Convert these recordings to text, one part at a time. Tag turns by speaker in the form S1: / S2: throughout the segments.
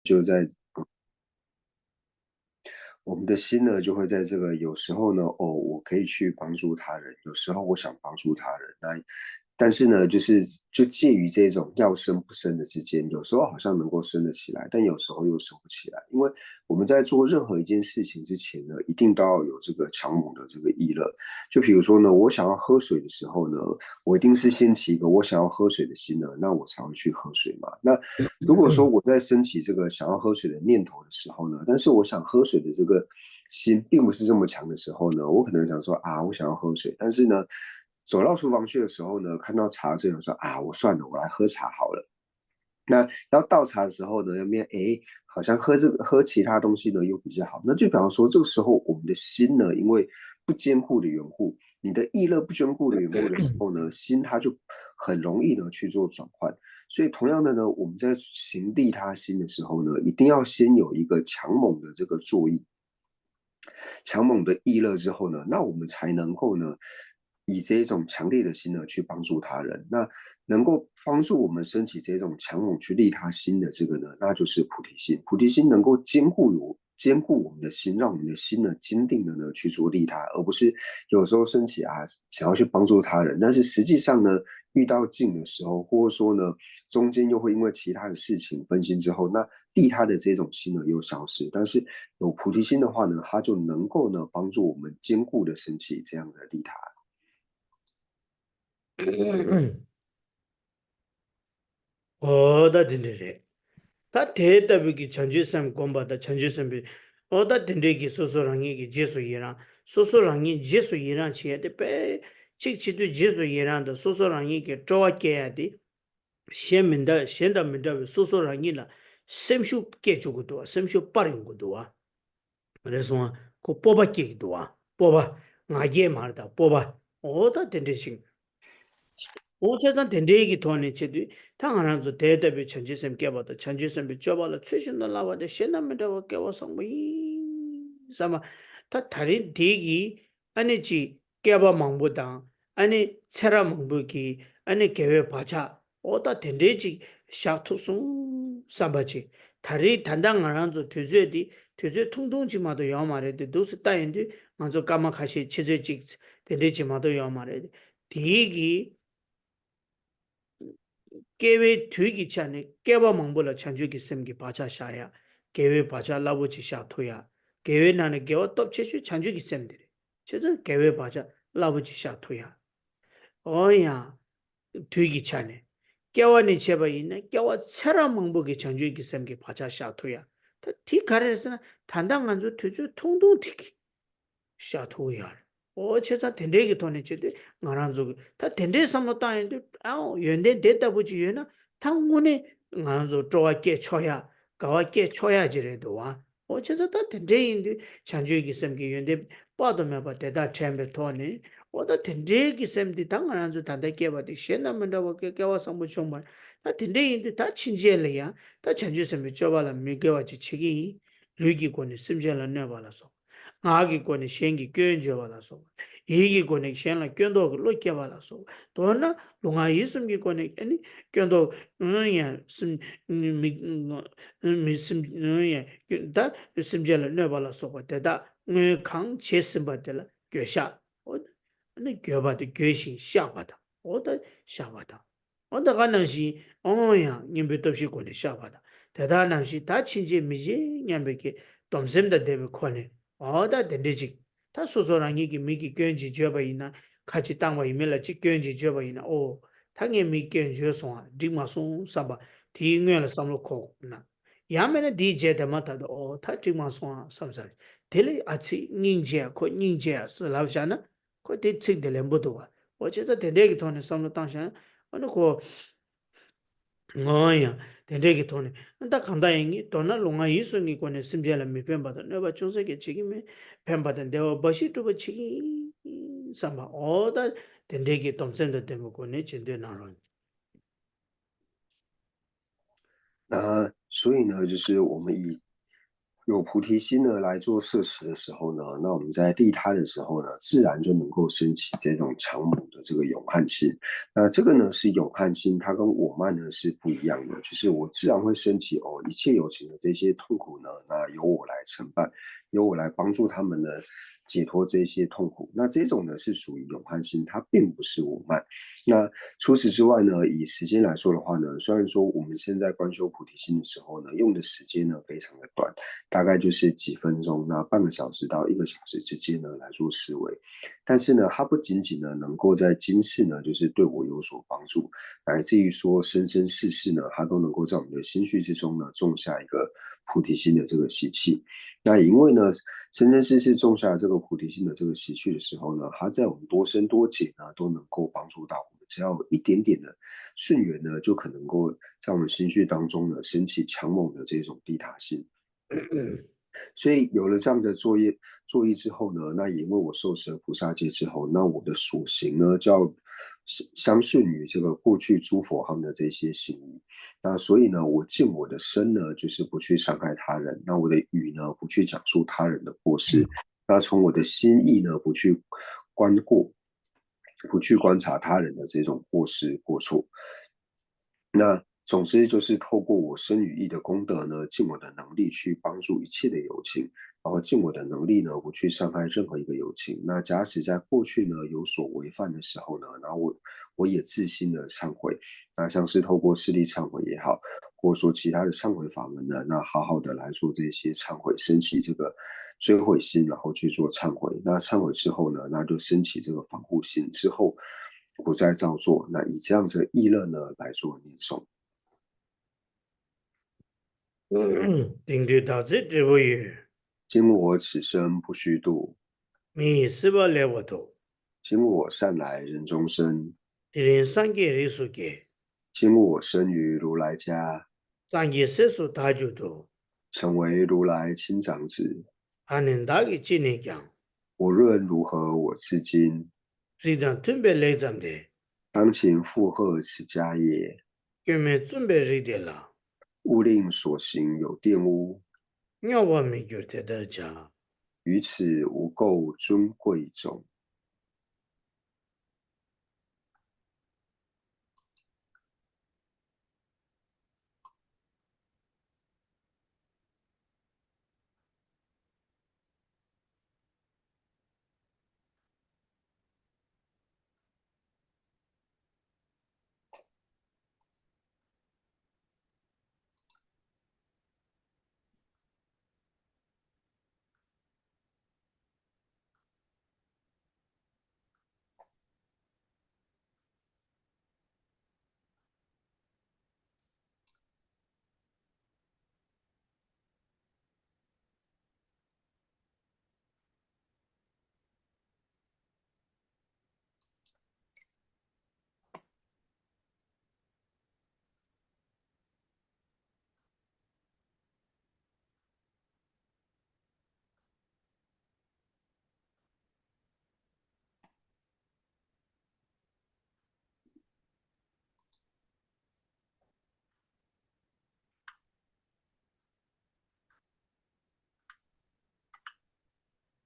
S1: 就在我们的心呢，就会在这个有时候呢，我可以去帮助他人，有时候我想帮助他人，但是呢，就介于这种要生不生的之间，有时候好像能够生得起来，但有时候又生不起来，因为我们在做任何一件事情之前呢，一定都要有这个强猛的这个意乐。就比如说呢，我想要喝水的时候呢，我一定是掀起一个我想要喝水的心呢，那我才会去喝水嘛。那如果说我在升起这个想要喝水的念头的时候呢，但是我想喝水的这个心并不是这么强的时候呢，我可能想说啊，我想要喝水，但是呢，走到厨房去的时候呢，看到茶水，我说啊，我算了，我来喝茶好了。那要倒茶的时候呢，那边哎，好像喝其他东西呢又比较好。那就比方说，这个时候我们的心呢，因为不坚固的缘故，你的意乐不坚固的缘故的时候呢，心它就很容易呢去做转换。所以同样的呢，我们在行利他心的时候呢，一定要先有一个强猛的这个作意，强猛的意乐之后呢，那我们才能够呢，以这一种强烈的心呢去帮助他人。那能够帮助我们升起这种强猛去利他心的这个呢，那就是菩提心。菩提心能够兼顾我们的心，让我们的心呢坚定的呢去做利他，而不是有时候升起想要去帮助他人，但是实际上呢遇到境的时候，或者说呢中间又会因为其他的事情分心之后，那利他的这种心呢又消失。但是有菩提心的话呢，它就能够呢帮助我们兼顾的升起这样的利他。
S2: oda dindere ta te tabi ki chanju sam gomba da chanju sam bi oda dindere ki soso rangi ki jesu yiran soso rangi jesu yiran chiya de pe chik chidu jesu yiran da soso rangi ki chowa kaya di shen da minda bi soso rangi la semshu ke chukuduwa semshu par yunguduwa reswa ko poba ke duwa poba ngage marda poba oda dindere 오차산 된대기 돈이 체디 당하나서 대대비 천지샘 깨봐도 천지샘 비춰봐라 최신도 나와도 신남에다가 깨워서 뭐 사마 다 다른 대기 아니지 깨봐 망보다 아니 체라 망보기 아니 개회 바자 오다 된대지 샤투숭 사바지 다리 단당 안한서 되제디 되제 통통지마도 요 말에도 도스 따인데 먼저 까마카시 체제직 된대지마도 요 말에 대기 kewe tui ki chane kewa mangbola chanju ki sem ki bacha shaya kewe bacha labo chi sha thoya kewe nane kewa top chechu chanju ki sem dire chezo kewe bacha labo chi sha thoya oya tui ki chane kewa ni cheba ina kewa tsara mangbo ki chanju ki sem ki bacha sha thoya ta ti kare resana tanda nganzu tuju tongdong tiki sha thoya 오 체자 된대기 돈에 주대 나란조 다 된대 삼로 따인데 아 연대 됐다 보지 얘나 당군에 나란조 좋아게 쳐야 가와게 쳐야지래도 와오 체자 다 된대인데 chan주기 셈기 연대 빠도면 봐 대다 챔베 돈에 오다 된대기 셈디 당나란조 단대게 봐도 셴나면다 보게 깨와 삼부 정말 다 된대인데 다 친지엘이야 다 chan주 셈이 줘봐라 미개와지 치기 류기권이 심지엘은 내봐라서 ngāgi kōne shēngi kyōn jō wā la sō, hīgi kōne shēng la kyōn dō lō kia wā la sō, tō na lōngā yī sīm ki kōne kyōn dō ngā sīm mi sīm da sīm jē la nē wā la sō kwa tē da ngā kāng chē sīm bā tē la gyō shā, gyō bā tē gyō shīng shā bā tā, da shā bā tā, da gā nāng shī ngā bē tōp shī kōne shā bā tā, tē da nāng shī tā chīn jē mi jē ngā bē kē tōm sīm da dē bē kōne 어다 된대지 다 소소랑이 미기 견지 줘봐이나 같이 땅과 이메라 지 견지 줘봐이나 오 당에 미 견지 줘서 디마송 사바 디응을 삼로코나 야메네 디제데 마타도 오 타디마송 삼살 델리 아치 닝지야 코 닝지야 슬라우샤나 코 디치델 엠보도와 어제도 된대기 돈에 삼로 땅샤 어느 코 ngāyā, tēndē kī tōne, tā kāntā yīngi, tōna lōngā yīsū ngī kōne simchē lā mī pēmbātā, nē bā chōngsā kī chīgī mē pēmbātā, dēwā bāshī tūpa chīgī sāmbā, o tā tēndē kī tōmsēn tā tēmbā kōne chēndē nā rōni.
S1: 那所以呢，就是我们以有菩提心呢来做摄持的时候呢，那我们在利他的时候呢，自然就能够升起这种强猛的这个勇悍心。那这个呢是勇悍心，它跟我慢呢是不一样的，就是我自然会升起一切有情的这些痛苦呢，那由我来承办，由我来帮助他们呢解脱这些痛苦。那这种呢是属于勇悍心，它并不是我慢。那除此之外呢，以时间来说的话呢，虽然说我们现在观修菩提心的时候呢，用的时间呢非常的短，大概就是几分钟，那半个小时到1个小时之间呢来做思维。但是呢，它不仅仅呢能够在今世呢，就是对我有所帮助，乃至于说生生世世呢，它都能够在我们的心绪之中呢种下一个菩提心的这个习气。那因为呢，生生世世种下这个菩提心的这个习气的时候呢，它在我们多生多劫呢都能够帮助到我们，只要有一点点的顺缘呢，就可能够在我们心绪当中呢升起强猛的这种利他心。所以有了这样的作业之后呢，那也因为我受持了菩萨戒之后，那我的所行呢，就要相顺于这个过去诸佛他们的这些行仪。那所以呢，我尽我的身呢，就是不去伤害他人；那我的语呢，不去讲述他人的过失；那从我的心意呢，不去观过，不去观察他人的这种过失过错。那总之就是透过我身语意的功德呢，尽我的能力去帮助一切的有情，然后尽我的能力呢，不去伤害任何一个有情。那假使在过去呢有所违犯的时候呢，然后我也自心的忏悔。那像是透过视力忏悔也好，或者说其他的忏悔法门呢，那好好的来做这些忏悔，升起这个追悔心，然后去做忏悔。那忏悔之后呢，那就升起这个防护心，之后不再造作。那以这样子的意乐呢来做念诵。
S2: 定对大智智慧语，
S1: 今我此生不虚度，
S2: 弥斯巴来我头，
S1: 今我善来人中生，
S2: 敌人三界里数给，
S1: 今我生于如来家，
S2: 三界世俗大就头，
S1: 成为如来亲长子。
S2: 还能大个纪念讲，
S1: 我论如何我至今，
S2: 谁当准备来咱的，
S1: 当勤负荷此家业，
S2: 给们准备谁的了，
S1: 勿令所行有玷污，
S2: 要我们觉得的家。
S1: 于此无垢尊贵种。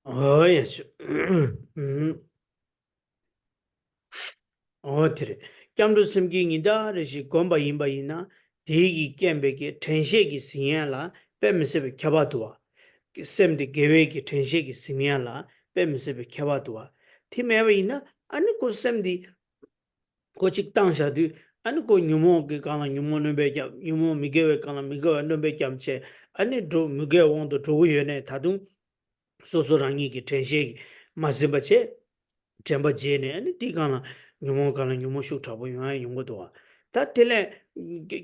S2: 哦也是，哦对的，讲到什么你的那些讲吧音吧音呐，第一个讲别个呈现个实验啦，百分之百开发多啊，什么的各位个呈现个实验啦，百分之百开发多啊，听没有音呐，啊那个什么的，过去当下的，啊那个牛毛给讲了，牛毛那边讲，牛毛没给我讲了，没给我那边讲起，啊那周没给我的周围呢，他都。소소랑이 기 텐시 마세바체 템바제네 아니 티가나 뇽모 가나 뇽모 쇼타보 요아 용고도와 다 텔레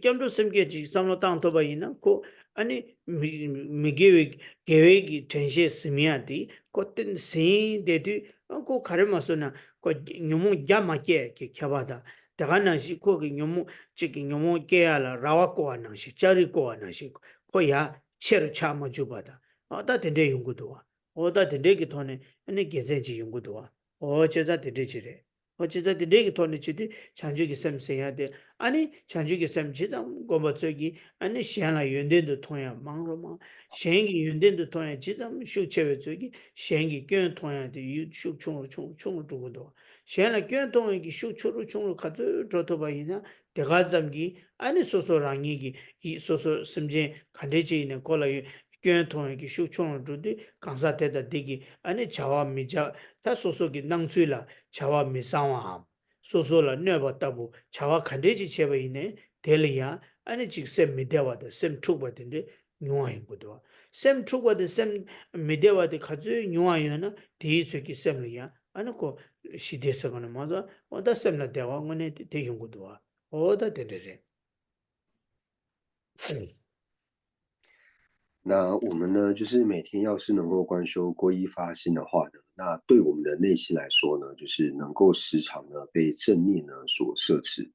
S2: 겸도 sem게 지 삼로 땅도 바이나 고 아니 미게웨 게웨기 텐시 스미아디 고텐 세 데디 고 카르마소나 고 뇽모 야마게 게 켜바다 다가나시 고기 뇽모 지기 뇽모 게야라 라와코아나시 짜리코아나시 고야 체르 차마 주바다 다 된대 용고도와 오다 데데기 토네 아니 게제지 연구도와 어 제자 데데지래 어찌저디 내기 돈이 지디 창조기 셈 세야 돼. 아니 창조기 셈 지점 고버 저기 아니 시안라 연대도 통야 망로마 시행기 연대도 통야 지점 쇼체베 저기 시행기 견 통야 돼 쇼총으로 총을 두고도 시안라 견 통야기 쇼초로 총을 가져 저도 봐이나 대가점기 아니 소소랑이기 이 소소 심제 간대지 있는 콜라 견 통야기 쇼총을 두디 강사대다 되기 아니 자와 미자 다 소소기 낭수라 자와 미상함 소소라 뇌버다부 자와 간대지 제베이네 델리아 아니 직셈 미대와다 셈 툭바든데 뉴아인 거도 셈 툭바드 셈 미대와데 가즈 뉴아이나 디스기 셈리아 아니고 시대서거나 맞아 어다 셈나 대와 거네 대용 거도 어다 되르레
S1: 那我们呢，就是每天要是能够观修皈依发心的话呢，那对我们的内心来说呢，就是能够时常呢被正念呢所摄持。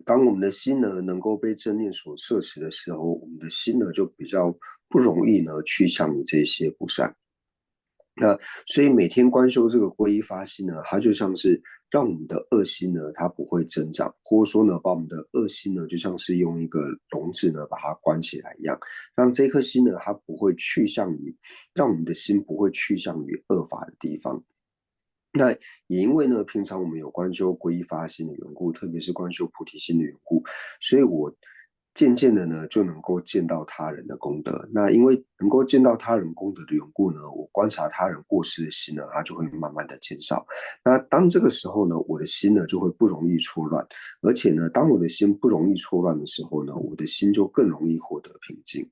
S1: 当我们的心呢能够被正念所摄持的时候，我们的心呢就比较不容易呢趋向于这些不善。那所以每天观修这个皈依发心呢，它就像是让我们的恶心呢，它不会增长，或者说呢，把我们的恶心呢，就像是用一个笼子呢把它关起来一样，让这颗心呢，它不会去向于，让我们的心不会去向于恶法的地方。那也因为呢，平常我们有观修皈依发心的缘故，特别是观修菩提心的缘故，所以我渐渐的呢就能够见到他人的功德。那因为能够见到他人功德的缘故呢，我观察他人过失的心呢，它就会慢慢的减少。那当这个时候呢，我的心呢就会不容易错乱，而且呢，当我的心不容易错乱的时候呢，我的心就更容易获得平静。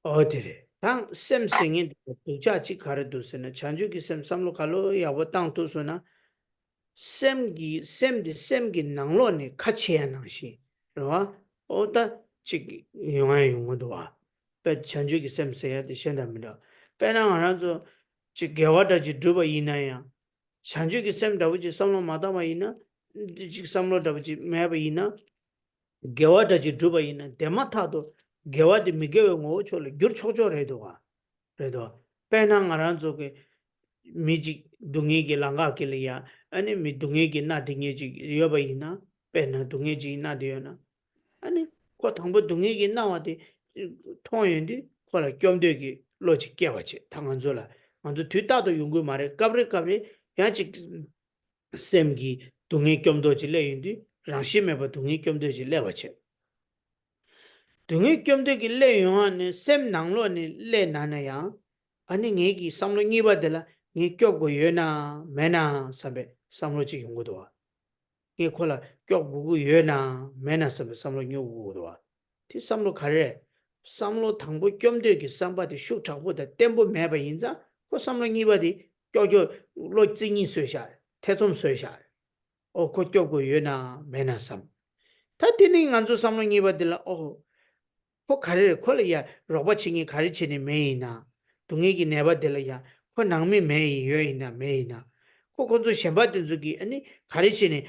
S2: 어디래 당 셈생인 도자지 가르도스나 찬주기 셈 삼로 갈로 야고 땅 도스나 셈기 낭로니 같이야 낭시 그러와 어다 지 용아 용어도와 배 찬주기 셈세야 되신답니다 배낭 하나도 지 개와다지 두바 이나야 찬주기 셈 다우지 삼로 마다마 이나 지 삼로 다우지 매바 이나 개와다지 두바 이나 데마타도 개와디 미개we ngô chole gyur chokcho redo pena ngaran zo ke miji dungi ge langa ke liya ani mi dungi ge na dinge ji yoba ina pena dungi ji na de na ani ko thangbo dungi ge na wa de thong di ko la kyomde ge lo chi kya wa che thangan zo la manzo thita do yungu mare kabre ya chi sem gi dungi kyomdo ji le yindi rangshi me ba dungi kyomdo ji le wa che 등의 겸되기 레용하는 셈 낭로니 레나나야 아니 얘기 삼로 니바들라 니 껴고 여나 매나 사베 삼로지 용고도 와 이 콜라 껴고 여나 매나 사베 삼로 요고도 와티 삼로 가래 삼로 당보 겸되기 삼바디 쇼차보다 템보 매바 인자 그 삼로 니바디 껴겨 로징이 쇠샤 태좀 쇠샤 그 껴고 여나 매나 삼 다티닝 안조 삼로 니바들라 코 가르 콜이야 로버칭이 가르치니 메이나 동행이 내버들이야 코 낭미 메이 여이나 메이나 코 건조 셴바든 저기 아니 가르치니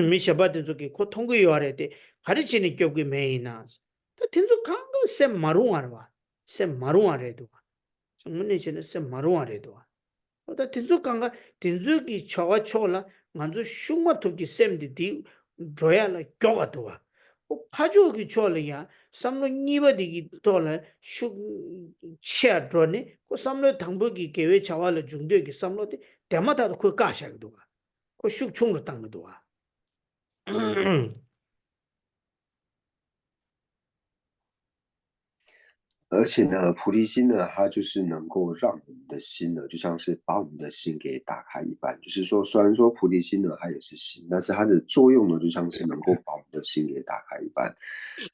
S2: 미 셴바든 저기 코 통구 요하래데 가르치니 격이 메이나 다 텐조 강가 셈 마루아르와 셈 마루아래도 정문이 전에 셈 마루아래도 다 텐조 강가 텐조기 초와 초라 만주 슝마 토기 셈디 디 조야라 격아도와 가족이 졸이야 삼로 니버디기 돌아 슈 치아드로네 그 삼로 당부기 계획 자와를 중도기 삼로데 대마다도 그 가샤기도 그 슈충로 땅도 와
S1: 而且呢，菩提心呢，它就是能够让我们的心呢，就像是把我们的心给打开一般。就是说，虽然说菩提心呢，它也是心，但是它的作用呢，就像是能够把我们的心给打开一般。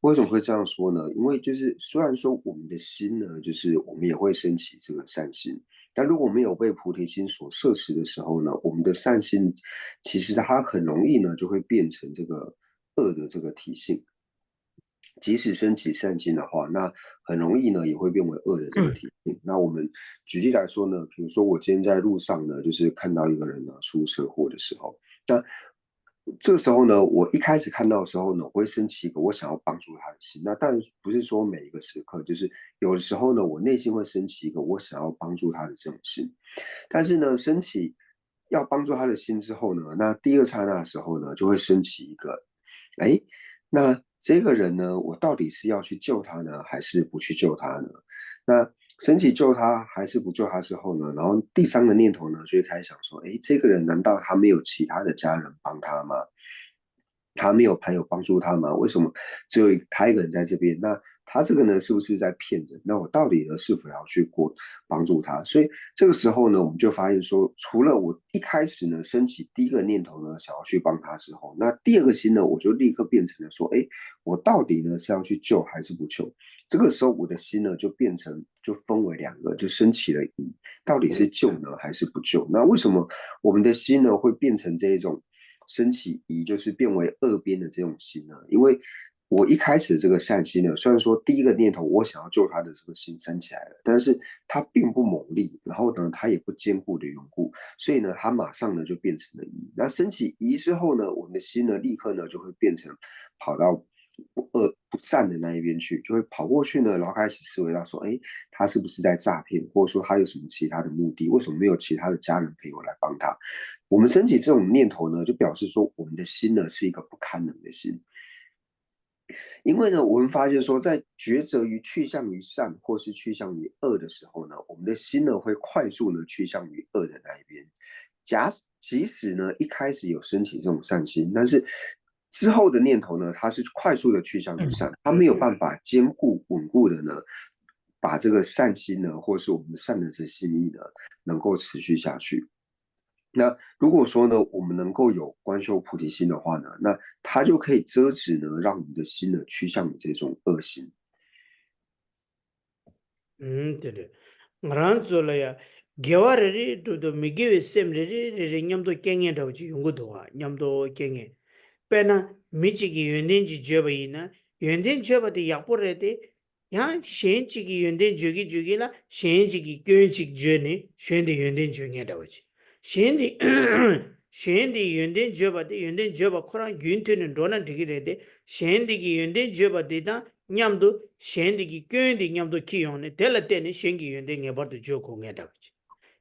S1: 为什么会这样说呢？因为就是虽然说我们的心呢，就是我们也会升起这个善心，但如果没有被菩提心所摄持的时候呢，我们的善心其实它很容易呢，就会变成这个恶的这个体性。即使升起善心的话，那很容易呢也会变为恶的这个体性。那我们举例来说呢，比如说我今天在路上呢，就是看到一个人呢出车祸的时候，那这个时候呢，我一开始看到的时候呢，我会升起一个我想要帮助他的心。那当然不是说每一个时刻，就是有的时候呢，我内心会升起一个我想要帮助他的这种心。但是呢，升起要帮助他的心之后呢，那第二刹那的时候呢，就会升起一个，哎，那这个人呢，我到底是要去救他呢，还是不去救他呢？那升起救他还是不救他之后呢，然后第三个念头呢，就会开始想说，哎，这个人难道他没有其他的家人帮他吗？他没有朋友帮助他吗？为什么只有他一个人在这边？那他这个呢，是不是在骗人？那我到底呢，是否要去帮助他？所以这个时候呢，我们就发现说，除了我一开始呢升起第一个念头呢，想要去帮他之后，那第二个心呢，我就立刻变成了说，哎，我到底呢是要去救还是不救？这个时候我的心呢就分为两个，就升起了疑，到底是救呢还是不救？那为什么我们的心呢会变成这一种升起疑，就是变为二边的这种心呢？因为我一开始这个善心呢，虽然说第一个念头我想要救他的这个心升起来了，但是它并不猛烈，然后呢，它也不坚固的缘故，所以呢，它马上呢就变成了疑。那升起疑之后呢，我们的心呢立刻呢就会变成跑到不善的那一边去，就会跑过去呢，然后开始思维到说，哎，他是不是在诈骗，或者说他有什么其他的目的？为什么没有其他的家人朋友来帮他？我们升起这种念头呢，就表示说我们的心呢是一个不堪能的心。因为呢，我们发现说，在抉择于去向于善或是去向于恶的时候呢，我们的心呢会快速的去向于恶的那一边。即使呢一开始有升起这种善心，但是之后的念头呢，它是快速的去向于善，它没有办法坚固稳固的呢，把这个善心呢，或是我们善的这心意呢，能够持续下去。那如果说呢，我们能够有观修菩提心的话呢，那它就可以遮止呢，让我们的心呢趋向于这种恶心。
S2: 对。ngaran zola ya gewa re to do migewe sem re nyamdo kenge da ji yungu do wa nyamdo kenge pena michi gi yenden ji jeba ina yenden jeba de yakpo re de ya shen chi gi yenden jogi la shen chi gi kyen chi je ne shen de yenden jenge da ji shen de shen de yenden jeba khora gyun ten do na digi re de shen de gi yenden jeba de da 냠도 셴디기 꿰디 냠도 키용네 델라테니 셴기 연데 녜버도 조고 녜다지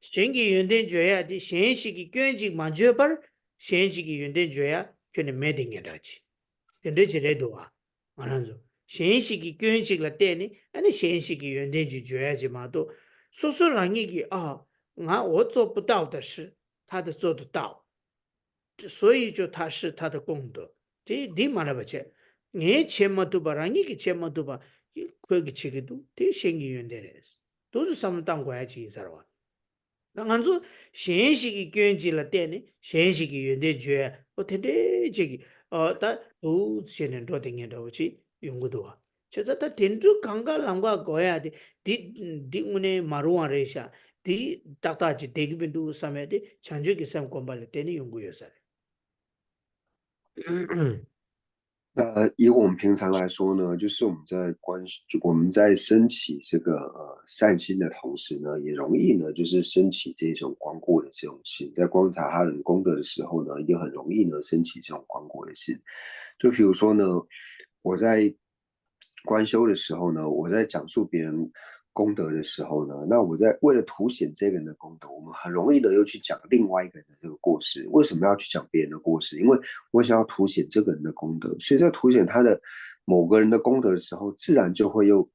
S2: 셴기 연데 줘야디 셴시기 꿰지 마저버 셴시기 연데 줘야 kø네 메딩 녜다지 근데 지레도와 안한조 셴시기 꿰지라 때니 아니 셴시기 연데 줘야지 마도 소소랑이기 아 나我做不到的事他的做得到所以就他是他的功德这你말해 봐체 네 체마도 바라니기 체마도 바 거기 치기도 대 생기윤데레스 도주 삼당 거야지 이 사람 강한주 현식이 견지라 때네 현식이 윤대죄 어떻게 저기 어다 도시는 도딩에도지 용구도 저자다 된주 강가랑과 거야디 디디문에 마루아레샤 디 딱다지 대기빈도 삼에디 찬주기 삼 공발을 때니 용구여서
S1: 那以我们平常来说呢，就是我们在升起这个善心的同时呢，也容易呢就是升起这种光顾的这种心。在观察他人功德的时候呢，也很容易呢升起这种光顾的心。就比如说呢，我在观修的时候呢，我在讲述别人功德的时候呢，那我在为了凸显这个人的功德，我们很容易的又去讲另外一个人的这个过失。为什么要去讲别人的过失？因为我想要凸显这个人的功德，所以在凸显他的某个人的功德的时候，自然就会又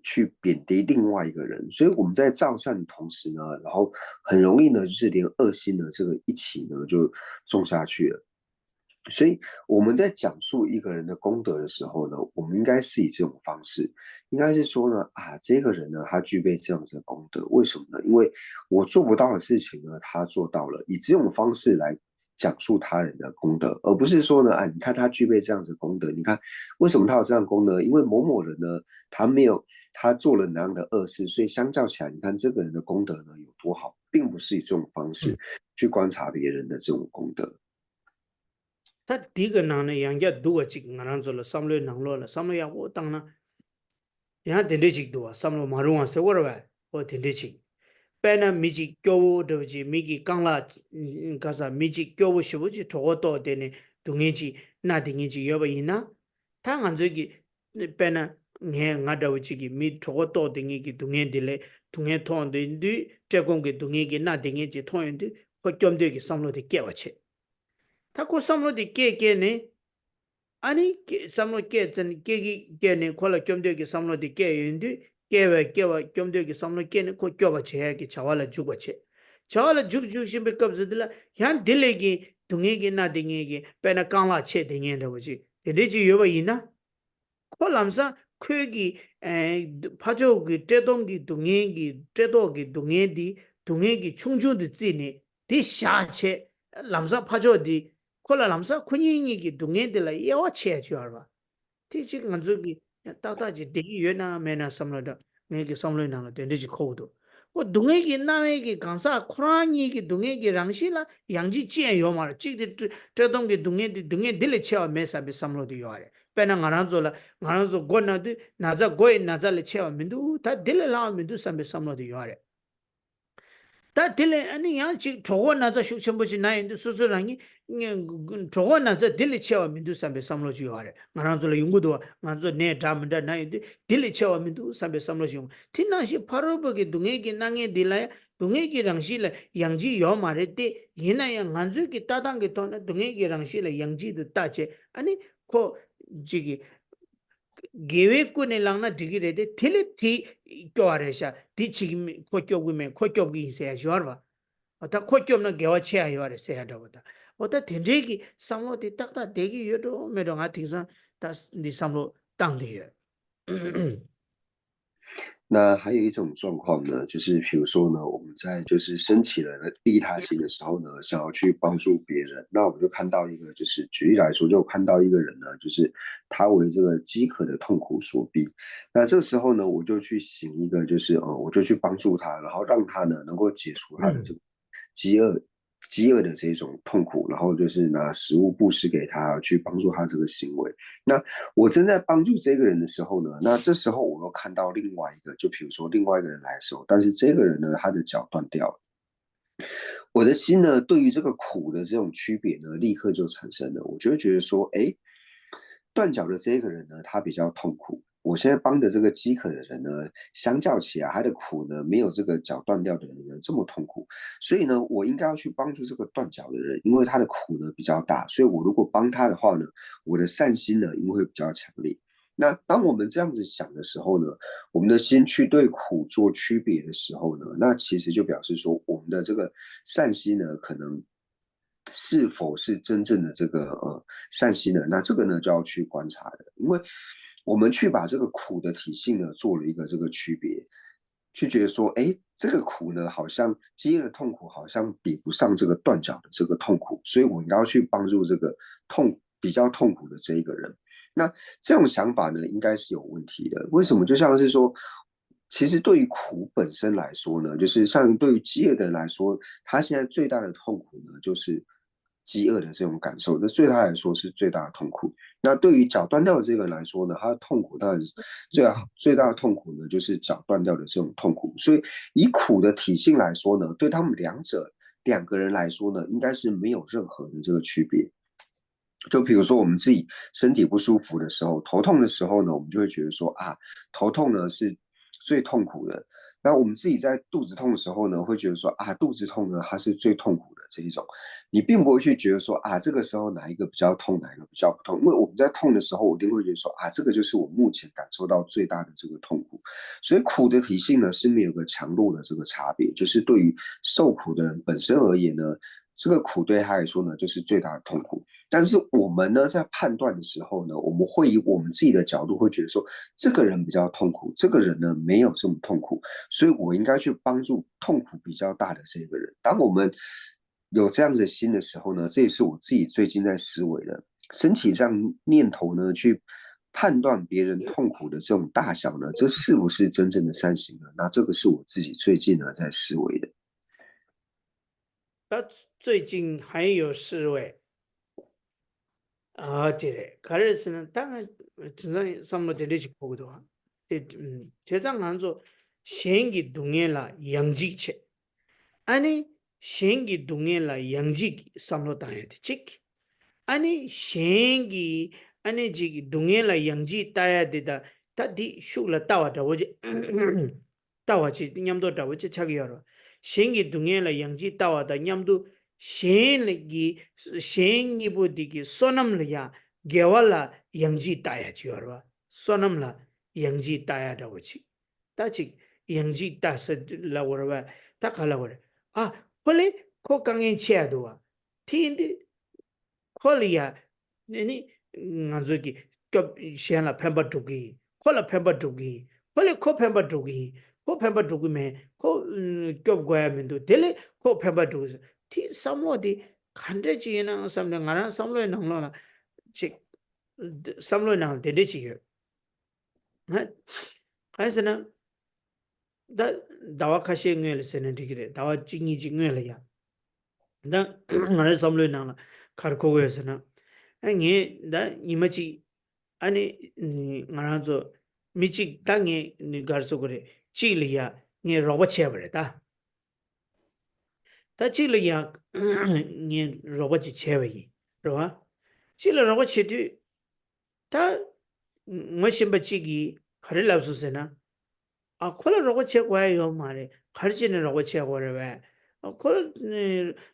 S1: 去贬低另外一个人。所以我们在造善的同时呢，然后很容易呢，就是连恶心的这个一起呢就种下去了。所以我们在讲述一个人的功德的时候呢，我们应该是以这种方式，应该是说呢，啊，这个人呢，他具备这样子的功德，为什么呢？因为我做不到的事情呢，他做到了，以这种方式来讲述他人的功德，而不是说呢，啊，你看他具备这样子的功德，你看为什么他有这样的功德？因为某某人呢，他没有他做了那样的恶事，所以相较起来，你看这个人的功德呢有多好，并不是以这种方式去观察别人的这种功德。
S2: 他第一个呢，人家多几个人做了，三六能落了，三六要我当呢，人家天天几多，三六马龙啊，是我的呗，我天天几，本来米几教我对不起，米几讲了，嘎啥，米几教我是不是错多的呢？ 동해지 나 딩이지 여바이나 당 안저기 빼나 네 나다우지기 미 저것도 딩이기 동해딜레 동해 통인데 제공기 동해기 나 딩이지 통인데 거점되기 삼로디 깨와체 타고 삼로디 깨깨네 아니 삼로 깨전 깨기 깨네 콜라 점되기 삼로디 깨인데 깨와 점되기 삼로 깨네 거 껴봐 제야기 자와라 죽어체 자와라 죽주신 백급즈들라 한 딜레기 동해기 나 딩이기 빼나 깡라 체 딩인데 보지 데지 여바이나 콜람사 크기 파조기 때동기 동행기 때도기 동해디 동해기 충주의 지니 디샤체 람사 파조디 콜라 람사 군인이기 동해들라 예와체 줘봐 티지 간주기 따다지 되기 유나 메나 삼로다 내게 삼로나가 되지 코도 뭐 동해기 나에게 간사 코란이기 동해기 랑실라 양지 지에 요말 지디 때동기 동해디 동해들레 체와 메사비 삼로디 요아래 빼나 가란조 고나디 나자 고에 나자레 체와 민두 다 딜레라 민두 삼베 삼로디 요아래 다 딜레 아니 양지 저거 나자 슈첨부지 나인데 수수랑이 저거 나자 딜레 체와 민두 삼베 삼로지 요아래 가란조 용구도 가란조 네 담다 나인데 딜레 체와 민두 삼베 삼로지 용 티나시 파로버게 동에게 낭에 딜라야 동에게랑 실레 양지 요 말했대 얘나야 간주기 따당게 돈 동에게랑 실레 양지도 따제 아니 코 지기 계획군에 랑나 디기레데 텔레티 교아레샤 디치기 코교구메 코교기 있어야 줘봐 어다 코교는 개와치야 요아레 세야다보다 어다 덴데기 상로디 딱다 대기 요도 메롱아 팅상 다니 상로 땅데요
S1: 那还有一种状况呢，就是比如说呢，我们在就是升起了利他心的时候呢，想要去帮助别人，那我们就看到一个，就是举例来说，就看到一个人呢，就是他为这个饥渴的痛苦所逼，那这个时候呢，我就去行一个，就是我就去帮助他，然后让他呢能够解除他的这个饥饿。饥饿的这种痛苦，然后就是拿食物布施给他，去帮助他这个行为。那我正在帮助这个人的时候呢，那这时候我又看到另外一个，就比如说另外一个人来的时候，但是这个人呢，他的脚断掉了，我的心呢，对于这个苦的这种区别呢，立刻就产生了，我就会觉得说，哎，断脚的这个人呢，他比较痛苦。我现在帮的这个饥渴的人呢，相较起来，他的苦呢，没有这个脚断掉的人呢这么痛苦。所以呢，我应该要去帮助这个断脚的人，因为他的苦呢比较大。所以我如果帮他的话呢，我的善心呢，因为会比较强烈。那当我们这样子想的时候呢，我们的心去对苦做区别的时候呢，那其实就表示说，我们的这个善心呢，可能是否是真正的这个善心呢？那这个呢就要去观察的，因为我们去把这个苦的体性呢做了一个这个区别，去觉得说，哎，这个苦呢好像饥饿的痛苦好像比不上这个断脚的这个痛苦，所以我应该要去帮助这个比较痛苦的这一个人。那这种想法呢，应该是有问题的。为什么？就像是说，其实对于苦本身来说呢，就是像对于饥饿的人来说，他现在最大的痛苦呢，就是饥饿的这种感受，这对他来说是最大的痛苦。那对于脚断掉的这个人来说呢，他的痛苦当然是最大的痛苦呢，就是脚断掉的这种痛苦。所以以苦的体性来说呢，对他们两个人来说呢，应该是没有任何的这个区别。就比如说我们自己身体不舒服的时候，头痛的时候呢，我们就会觉得说啊，头痛呢是最痛苦的。那我们自己在肚子痛的时候呢，会觉得说啊，肚子痛呢它是最痛苦的这一种。你并不会去觉得说啊，这个时候哪一个比较痛，哪一个比较不痛。因为我们在痛的时候，我一定会觉得说啊，这个就是我目前感受到最大的这个痛苦。所以苦的体性呢是没有个强弱的这个差别，就是对于受苦的人本身而言呢，这个苦对他来说呢就是最大的痛苦。但是我们呢，在判断的时候呢，我们会以我们自己的角度会觉得说，这个人比较痛苦，这个人呢没有这么痛苦，所以我应该去帮助痛苦比较大的这个人。当我们有这样子的心的时候呢，这也是我自己最近在思维的，升起这样念头呢，去判断别人痛苦的这种大小呢，这是不是真正的善行呢？那这个是我自己最近呢在思维的。
S2: 他最近还有思维啊，对，可是呢，当然，真正什么的历史过的话，这张按照现给东年了养鸡去，安尼现给东年了养鸡什么当然的这个， 아니 셴기 아니 지기 동해라 양지 따야 되다 다디 슈라 따와다 오지 따와지 냠도 따와지 차기여러 셴기 동해라 양지 따와다 냠도 셴기 셴기 보디기 소남려야 개월라 양지 따야지 여러 소남라 양지 따야다 오지 따지 양지 따서 라워라 따칼라워라 아 홀레 코 강엔 치야도와 티인데 콜리야 네니 nganzoki kop shianla phamba dugi khola phamba dugi khole kho phamba dugi me kho kop goya mendo dele kho phamba dugi ti samlo di khande chi na samle ngara samlo nanglo na chi samlo nang de chi ge ha kaisana da dawa khashe ngel sene digire dawa chingi ji ngel ya da ngara samlo nang khar ko ge sena nge da imachi 아니 말하죠 미치 땅에 가서 그래 찌리야 니 로봇 채버다 다 찌리야 니 로봇 채버이 그러와 찌리 로봇 채디 다 뭐심 버치기 가를 납수세나 아 콜라 로봇 채고야요 말에 가르치는 로봇 채고래 왜 콜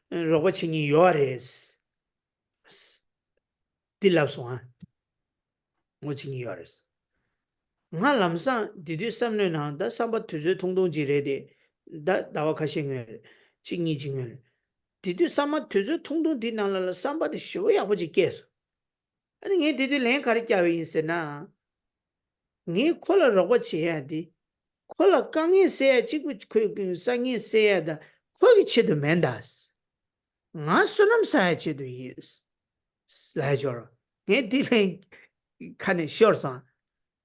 S2: 로봇 채니 요아레스 딜랍소아 뭐 채니 요아레스 nga lamsa didi samne na da samba tuje tongdong jire de da dawa khashing chingi jingel didi sama tuje tongdong di na la samba de sho ya boji kes ani nge didi len khari kya wi se na nge khola rogo che ya di khola kangi se ya chi ku sangi se ya da khogi che de mendas nga sunam sa ya che de is la jor nge di len khane shor sa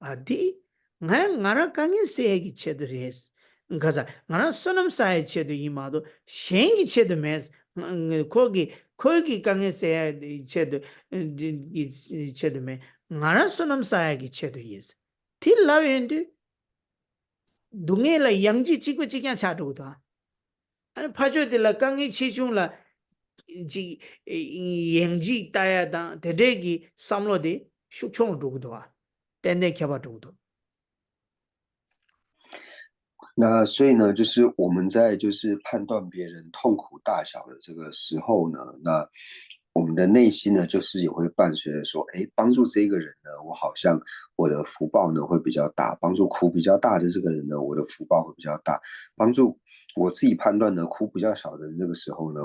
S2: 아디 나라 강에 세기 체드리스 가자 나라 소놈 사이 체드 이마도 셴기 체드 메스 거기 강에 세야 체드 이 체드메 나라 소놈 사이기 체드 이스 틸라웬드 동해라 양지 지고 지냐 차도다 아니 파조들라 강에 치중라 지 양지 따야다 대대기 삼로디 슈총 두고도와 땡땡 켜봐 두고도
S1: 那所以呢，就是我们在就是判断别人痛苦大小的这个时候呢，那我们的内心呢，就是也会伴随着说，哎，帮助这个人呢，我好像我的福报呢会比较大；帮助苦比较大的这个人呢，我的福报会比较大；帮助我自己判断呢，苦比较小的这个时候呢，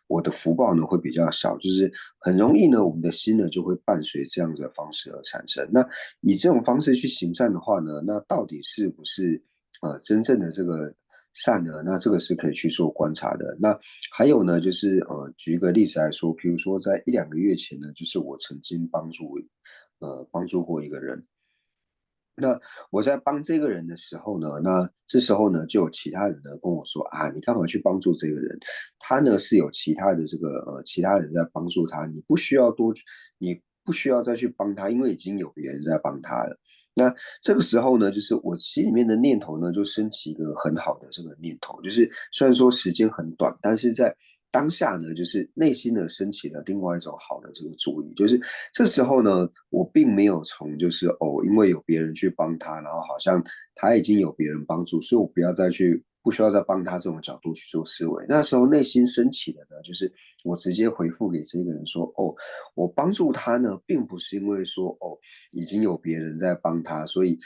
S1: 我的福报呢会比较小，就是很容易呢，我们的心呢就会伴随这样子的方式而产生。那以这种方式去行善的话呢，那到底是不是？真正的这个善呢，那这个是可以去做观察的。那还有呢，就是举一个例子来说，比如说在一两个月前呢，就是我曾经帮助过一个人。那我在帮这个人的时候呢，那这时候呢，就有其他人呢跟我说啊，你干嘛去帮助这个人？他呢是有其他的其他人在帮助他，你不需要再去帮他，因为已经有别人在帮他了。那这个时候呢，就是我心里面的念头呢，就升起一个很好的这个念头，就是虽然说时间很短，但是在当下呢，就是内心呢升起了另外一种好的这个主意，就是这时候呢，我并没有从就是因为有别人去帮他，然后好像他已经有别人帮助，所以我不需要再帮他这种角度去做思维。那时候内心升起的呢，就是我直接回复给这个人说，我帮助他呢，并不是因为说已经有别人在帮他，所以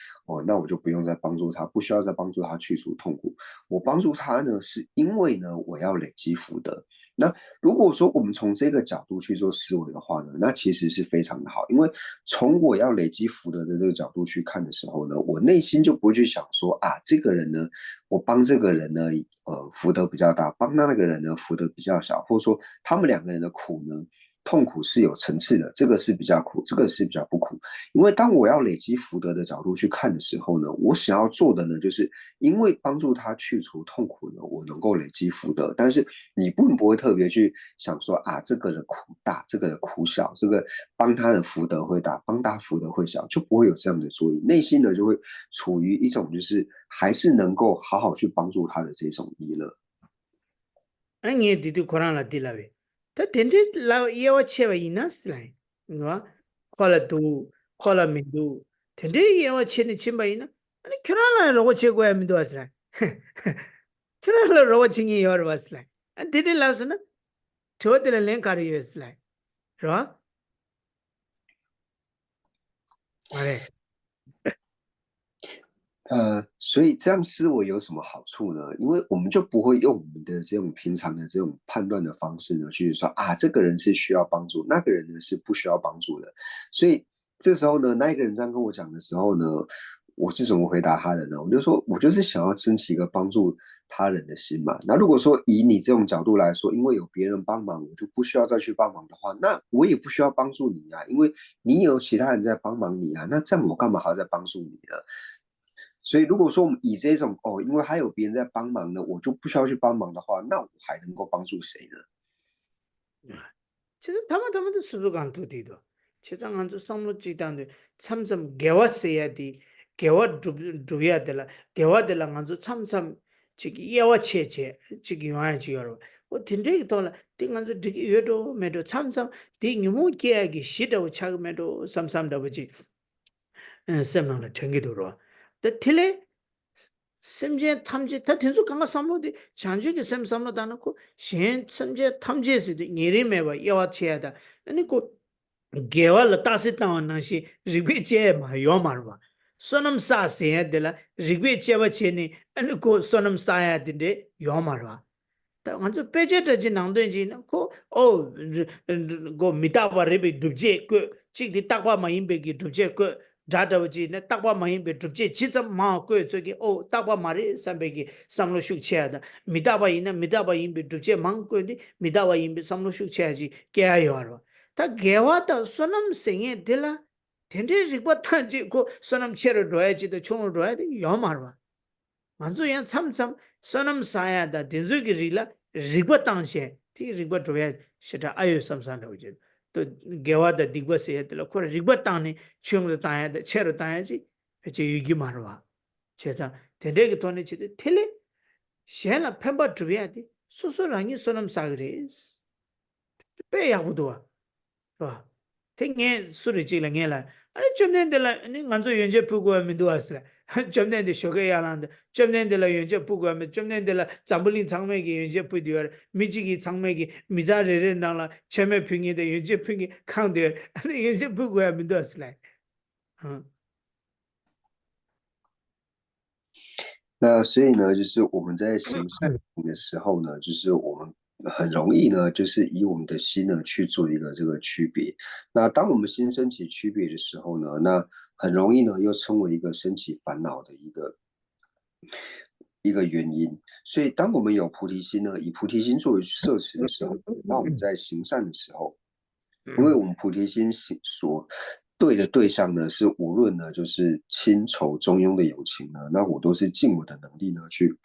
S1: 那我就不用再帮助他，不需要再帮助他去除痛苦。我帮助他呢，是因为呢，我要累积福德。那如果说我们从这个角度去做思维的话呢，那其实是非常的好，因为从我要累积福德的这个角度去看的时候呢，我内心就不会去想说啊，这个人呢，我帮这个人呢，福德比较大，帮那个人呢，福德比较小，或者说他们两个人的苦呢，痛苦是有层次的，这个是比较苦，这个是比较不苦。因为当我要累积福德的角度去看的时候呢，我想要做的呢，就是因为帮助他去除痛苦呢，我能够累积福德。但是你不会特别去想说啊，这个的苦大，这个的苦小，这个帮他的福德会大，帮他福德会小，就不会有这样的作用。内心呢就会处于一种就是还是能够好好去帮助他的这种意乐。
S2: 哎，你弟弟코란 라 딜라베 다 덴데 라 예와 체바 이나스라이 뭐 콜라두 콜라민두 덴데 예와 체니 침바이나 아니 큐라라 로고 체고야 민도 아스라 큐라라 로고 칭이 요르 왔스라 안 덴데 라스나 저들 랭카리 예스라 로 말해
S1: 所以这样思维有什么好处呢？因为我们就不会用我们的这种平常的这种判断的方式呢，去说啊，这个人是需要帮助，那个人呢是不需要帮助的。所以这时候呢，那一个人这样跟我讲的时候呢，我是怎么回答他的呢？我就说，我就是想要升起一个帮助他人的心嘛。那如果说以你这种角度来说，因为有别人帮忙，我就不需要再去帮忙的话，那我也不需要帮助你啊，因为你有其他人在帮忙你啊，那这样我干嘛还要再帮助你呢？所以如果说我们以这种因为还有别人在帮忙呢，我就不需要去帮忙的话，那我还能够帮助谁呢？
S2: 진짜 담아도 수도 안 두디도 세상 안주 삼로 지단데 참참 개와세야디 개와 두야 될라 개와 될라 안주 참참 지기 예와 체체 지기 요아지요 어 딘데 돌라 띵안주 디기 요도 메도 참참 디 뉴모 계약이 시도 차메도 삼삼다 버지 셈나는 챙기도록 더 틀레 심지어 탐지 다 된수 강가 삼로디 장주기 셈 삼로다 놓고 신 심지어 탐지에서도 예림에와 여와치야다 아니 고 개월 따시 따원나시 리비제 마 요마르바 소놈 사세야들라 리비제와 체니 아니 고 소놈 사야딘데 요마르바 다 먼저 빼제더지 낭된지 고고 미다바 리비 두제 그 찍디 딱바 마임베기 두제 그 자다우지 네 딱바 마임베 두제 지자 마고 저기 딱바 마리 삼베기 삼로 슉치야다 미다바 이나 미다바 임베 두제 망고디 미다바 임베 삼로 슉치야지 깨야요 다 개와다 소놈 생에 들라 덴데 리바 탄지 고 소놈 체로 로야지도 총을 로야 돼 요마르바 먼저 양 참참 선음 사야다 딘즈기 리라 리바 당시 티 리바 도야 시다 아유 삼산도 이제 또 개와다 디바 세야들 코 리바 당니 총을 따야다 체로 따야지 이제 유기 말와 제자 덴데기 돈이 지데 텔레 셴라 펜바 드비야디 소소랑이 선음 사그레스 빼야부도와 봐 땡에 소리 지랑해라 아니 좀 nen데라 아니 간조 연제 부고 민도 왔어 좀 nen데 쇼게야란데 좀 nen데라 연제 부고 하면 좀 nen데라 잠불린 장매기 연제 부디어 미지기 장매기 미자레레 나라 체메 핑이데 연제 핑이 칸데 아니 연제 부고 하면 민도 왔어
S1: 那所以呢，就是我们在行善的时候呢，就是我们很容易呢，就是以我们的心呢去做一个这个区别。那当我们心升起区别的时候呢，那很容易呢又成为一个升起烦恼的一个原因。所以当我们有菩提心呢，以菩提心作为摄持的时候，那我们在行善的时候，因为我们菩提心所对的对象呢，是无论呢就是亲仇中庸的友情呢，那我都是尽我的能力呢去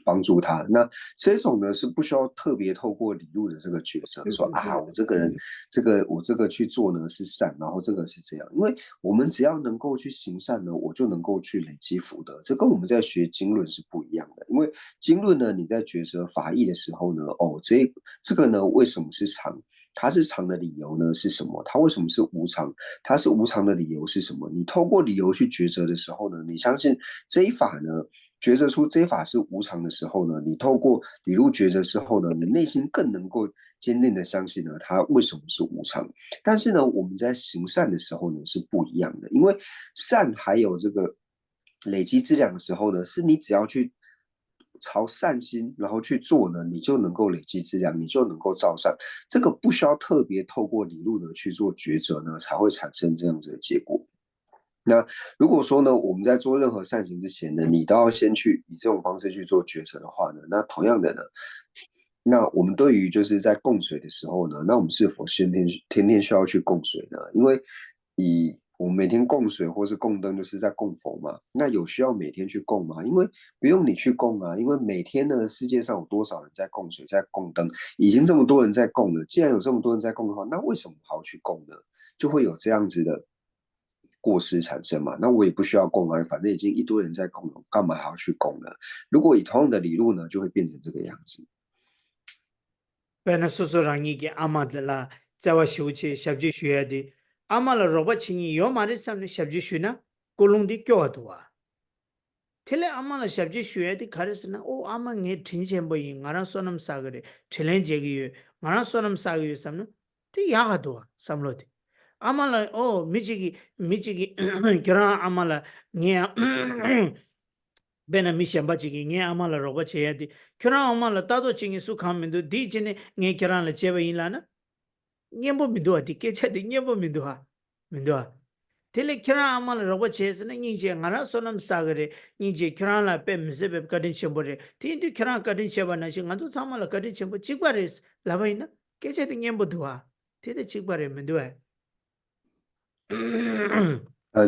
S1: 帮助他。那这种呢是不需要特别透过理路的这个角色说啊，我这个人我这个去做呢是善，然后这个是这样。因为我们只要能够去行善呢，我就能够去累积福德。这跟我们在学经论是不一样的。因为经论呢，你在抉择法义的时候呢，这个呢为什么是常？它是常的理由呢是什么？它为什么是无常？它是无常的理由是什么？你透过理由去抉择的时候呢，你相信这一法呢，抉择出这一法是无常的时候呢，你透过理路抉择之后呢，你内心更能够坚定的相信呢，它为什么是无常。但是呢，我们在行善的时候呢是不一样的，因为善还有这个累积资粮的时候呢，是你只要去朝善心，然后去做呢，你就能够累积资粮，你就能够造善。这个不需要特别透过理路的去做抉择呢，才会产生这样子的结果。那如果说呢，我们在做任何善行之前呢，你都要先去以这种方式去做抉择的话呢，那同样的呢，那我们对于就是在供水的时候呢，那我们是否天天需要去供水呢？因为我们每天供水或是供灯，就是在供佛嘛。那有需要每天去供吗？因为不用你去供啊，因为每天呢，世界上有多少人在供水、在供灯，已经这么多人在供了。既然有这么多人在供的话，那为什么还要去供呢？就会有这样子的过失产生嘛。那我也不需要供啊，反正已经一堆人在供了，干嘛还要去供呢？如果以同样的理路呢，就会变成这个样子。
S2: pena susurangi ki amadla zawa shuche shabji shuyadi amala roba chingi yo mari samne shabji shuna kolungdi kyo atwa tele amala shabji shuyadi kharisna o ama nge thinchembo yi ngara sonam sagare thelen jegi yo ngara sonam sagyo samne ti yaga dwa samloti amala o michigi kira amala nge bena mishamba chigi nge amala roba cheyadi kira amala tato chingi sukhamindu di chine nge kira la cheba yinla na nyembo mindua di kecha di nyembo mindua tele kira amala roba cheyasana nyingche ngara sonam sagare nyingche kira la pe mizebe kadin shembore tindu kira kadin sheba na shi ngandu samala kadin shembo chigbare laba ina kecha di nyembo dua tete chigbare mindua